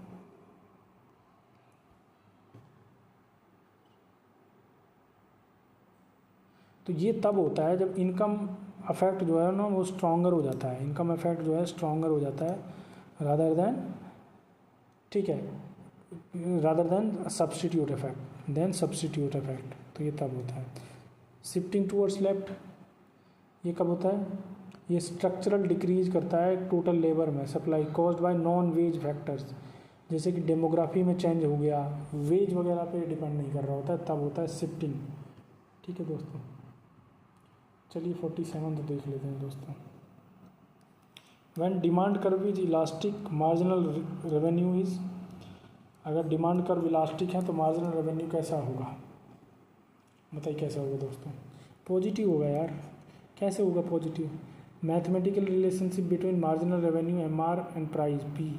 तो ये तब होता है जब इनकम अफेक्ट जो है ना वो स्ट्रॉन्गर हो जाता है, इनकम अफेक्ट जो है स्ट्रॉन्गर हो जाता है रादर देन, ठीक है, रादर देन सब्स्टिट्यूट इफेक्ट, तो ये तब होता है। शिफ्टिंग टूवर्ड्स लेफ्ट, ये कब होता है, ये स्ट्रक्चरल डिक्रीज करता है टोटल लेबर में supply caused by non wage factors, जैसे कि डेमोग्राफी में चेंज हो गया, वेज वगैरह पे डिपेंड नहीं कर रहा होता है, तब होता है शिफ्टिंग। ठीक है दोस्तों, चलिए 47 तो देख लेते हैं दोस्तों। When demand curve is elastic marginal revenue is, अगर डिमांड कर्व इलास्टिक है तो मार्जिनल रेवेन्यू कैसा होगा, बताइए कैसा होगा दोस्तों, पॉजिटिव होगा यार, कैसे होगा positive, mathematical relationship between marginal revenue MR and price P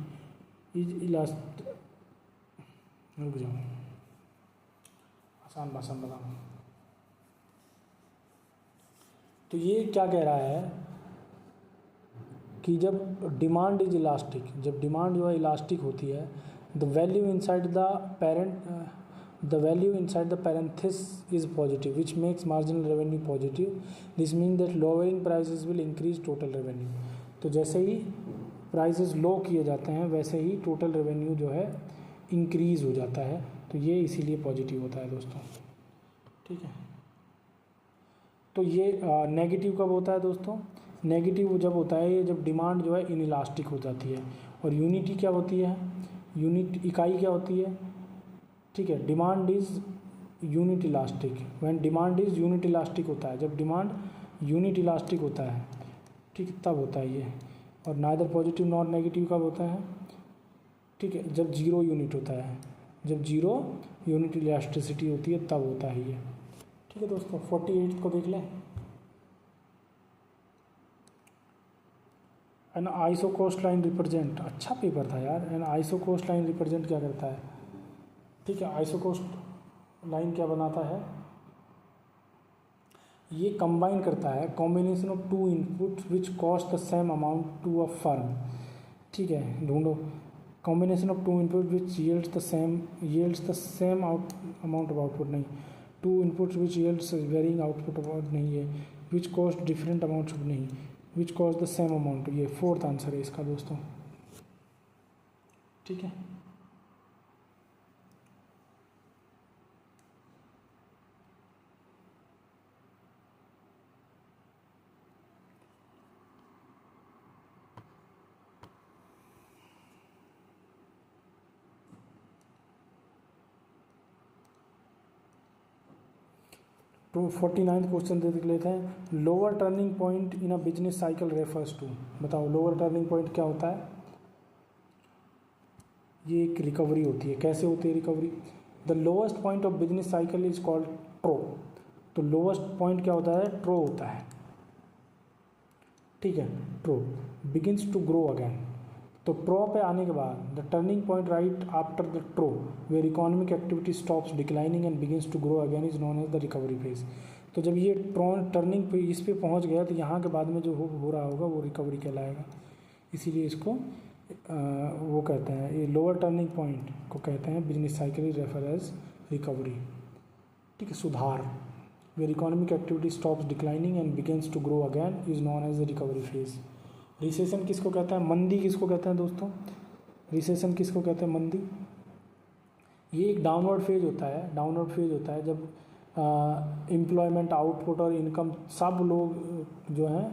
is elastic, रुक जाओ आसान भाषा में बताऊँ, तो ये क्या कह रहा है कि जब डिमांड इज इलास्टिक, जब डिमांड जो है इलास्टिक होती है, the value inside the parenthesis is positive which makes marginal revenue positive, this mean that lowering prices will increase total revenue. तो जैसे ही प्राइसेस लो किए जाते हैं वैसे ही टोटल रेवेन्यू जो है इंक्रीज हो जाता है, तो ये इसीलिए पॉजिटिव होता है दोस्तों। ठीक है, तो ये नेगेटिव कब होता है दोस्तों? नेगेटिव जब होता है ये जब डिमांड जो है इनइलास्टिक हो जाती है। और यूनिटी क्या होती है? यूनिट इकाई क्या होती है? ठीक है, demand is unit elastic, when demand is unit elastic होता है, जब डिमांड यूनिट इलास्टिक होता है, ठीक है, तब होता है ये। और नाइदर पॉजिटिव नॉर नेगेटिव कब होता है? ठीक है, जब जीरो यूनिट होता है, जब जीरो यूनिट इलास्टिसिटी होती है तब होता है ये। ठीक है दोस्तों, 48 को देख लें। An isocost line represent, अच्छा पेपर था यार। An isocost line represent क्या करता है? ठीक है, आइसो कोस्ट लाइन क्या बनाता है? ये कंबाइन करता है combination of two input which cost the same amount to a firm. ठीक है, ढूंढो। Combination of two input which yields the same amount of output, नहीं। Two input which yields varying output about, नहीं है। Which cost different amounts, नहीं। Which cost the same amount, ये fourth answer है इसका दोस्तों। ठीक है, तो 49 क्वेश्चन देख लेते हैं। Lower turning point in a business cycle refers to, बताओ लोअर टर्निंग पॉइंट क्या होता है? ये एक रिकवरी होती है। कैसे होती है recovery? The lowest point of business cycle is called trough. तो लोएस्ट पॉइंट क्या होता है? ट्रो होता है। ठीक है, trough begins to grow again. तो ट्रो पे आने के बाद the turning point right after the trough where economic activity stops declining and begins to grow again is known as the recovery phase. तो जब ये टर्निंग पे इस पे पहुंच गया तो यहाँ के बाद में जो हो रहा होगा वो रिकवरी कहलाएगा। इसीलिए इसको वो कहते हैं, ये लोअर टर्निंग पॉइंट को कहते हैं business cycle refer as recovery. ठीक है, सुधार। Where economic activity stops declining and begins to grow again is known as the recovery phase. Recession किसको कहते हैं? मंदी किसको कहते हैं दोस्तों? रिसेशन किसको कहते हैं? मंदी। ये एक डाउनवर्ड फेज होता है। डाउनवर्ड फेज होता है जब एम्प्लॉयमेंट, आउटपुट और इनकम सब लोग जो हैं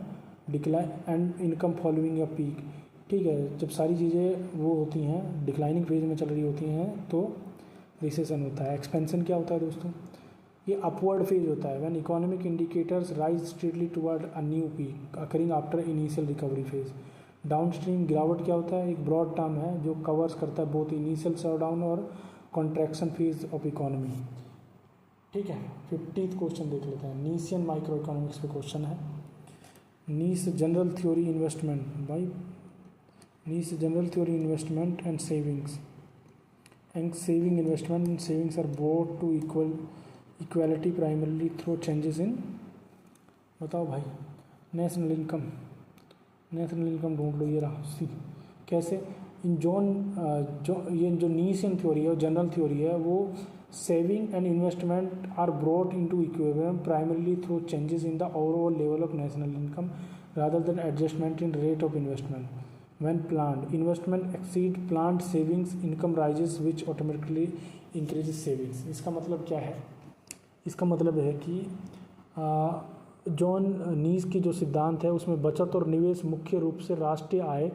decline and income following a peak. ठीक है, जब सारी चीज़ें वो होती हैं डिक्लाइनिंग फेज में चल रही होती हैं तो रिसेशन होता है। एक्सपेंशन क्या होता है दोस्तों? ये अपवर्ड फेज होता है when economic indicators rise straightly toward a new peak occurring after initial recovery phase. Downstream गिरावट क्या होता है? एक ब्रॉड टर्म है जो कवर्स करता है बोथ इनिशियल स्लोडाउन और कॉन्ट्रैक्शन फेज ऑफ इकोनॉमी। ठीक है, 50th क्वेश्चन देख लेते हैं। नीशियन माइक्रो इकोनॉमिक्स पे क्वेश्चन है। नीस जनरल थ्योरी इन्वेस्टमेंट, भाई Keynes general theory investment and savings and saving investment and savings are both to equality primarily through changes in, बताओ भाई, नेशनल इनकम। नेशनल इनकम ढूंढ लो, ये रहा सी। कैसे? इन ये जो नीशियन थ्योरी है, जनरल थ्योरी है, वो saving and investment are brought into equilibrium primarily through changes in the overall level of national income rather than adjustment in rate of investment. When planned investment exceed planned savings, income rises which automatically increases savings। इसका मतलब क्या है? इसका मतलब है कि John नीस की जो सिद्धांत है उसमें बचत और निवेश मुख्य रूप से राष्ट्रीय आय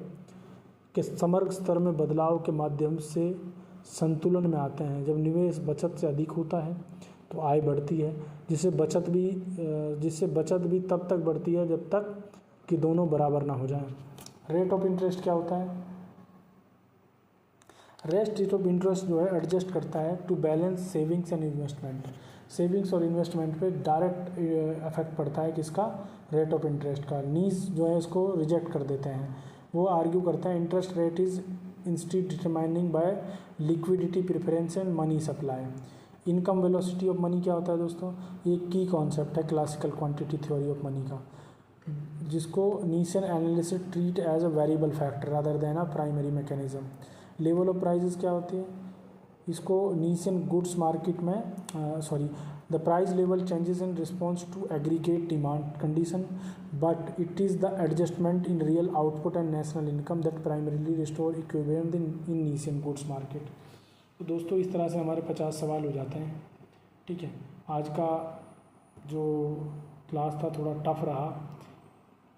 के समग्र स्तर में बदलाव के माध्यम से संतुलन में आते हैं। जब निवेश बचत से अधिक होता है तो आय बढ़ती है, जिससे बचत भी तब तक बढ़ती है जब तक कि दोनों बराबर ना हो जाएं। रेट ऑफ इंटरेस्ट क्या होता है? रेट ऑफ इंटरेस्ट जो है एडजस्ट करता है to balance savings and investment. Savings और इन्वेस्टमेंट पे डायरेक्ट इफेक्ट पड़ता है किसका? रेट ऑफ इंटरेस्ट का। नीस जो है इसको रिजेक्ट कर देते हैं। वो आर्ग्यू करते हैं interest rate is instead determining by liquidity preference and money supply. Income velocity of money क्या होता है दोस्तों? ये की कॉन्सेप्ट है classical quantity theory of money का। जिसको Keynesian analysis treat as a variable factor rather than a primary mechanism. Level of prices क्या होती है, इसको नीशन गुड्स मार्केट में the price level changes in response to aggregate demand condition but it is the adjustment in real output and national income that primarily restore equilibrium in Keynesian goods market. तो दोस्तों इस तरह से हमारे 50 सवाल हो जाते हैं। ठीक है, आज का जो क्लास था थोड़ा टफ रहा।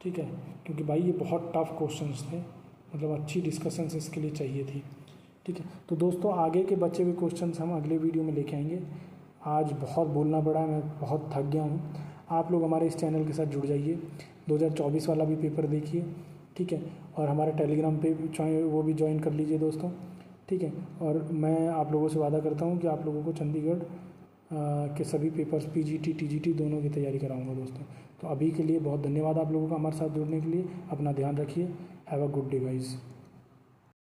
ठीक है, क्योंकि भाई ये बहुत टफ क्वेश्चंस थे, मतलब अच्छी डिस्कशंस इसके लिए चाहिए थी। ठीक है, तो दोस्तों आगे के बचे हुए क्वेश्चंस हम अगले वीडियो में लेके आएंगे। आज बहुत बोलना पड़ा, मैं बहुत थक गया हूँ। आप लोग हमारे इस चैनल के साथ जुड़ जाइए, 2024 वाला भी पेपर देखिए। ठीक है, और हमारे टेलीग्राम पे वो भी ज्वाइन कर लीजिए दोस्तों। ठीक है, और मैं आप लोगों से वादा करता हूँ कि आप लोगों को चंडीगढ़ के सभी पेपर्स पीजीटी टीजीटी दोनों की तैयारी कराऊंगा दोस्तों। तो अभी के लिए बहुत धन्यवाद आप लोगों का हमारे साथ जुड़ने के लिए। अपना ध्यान रखिए। Have a good day guys.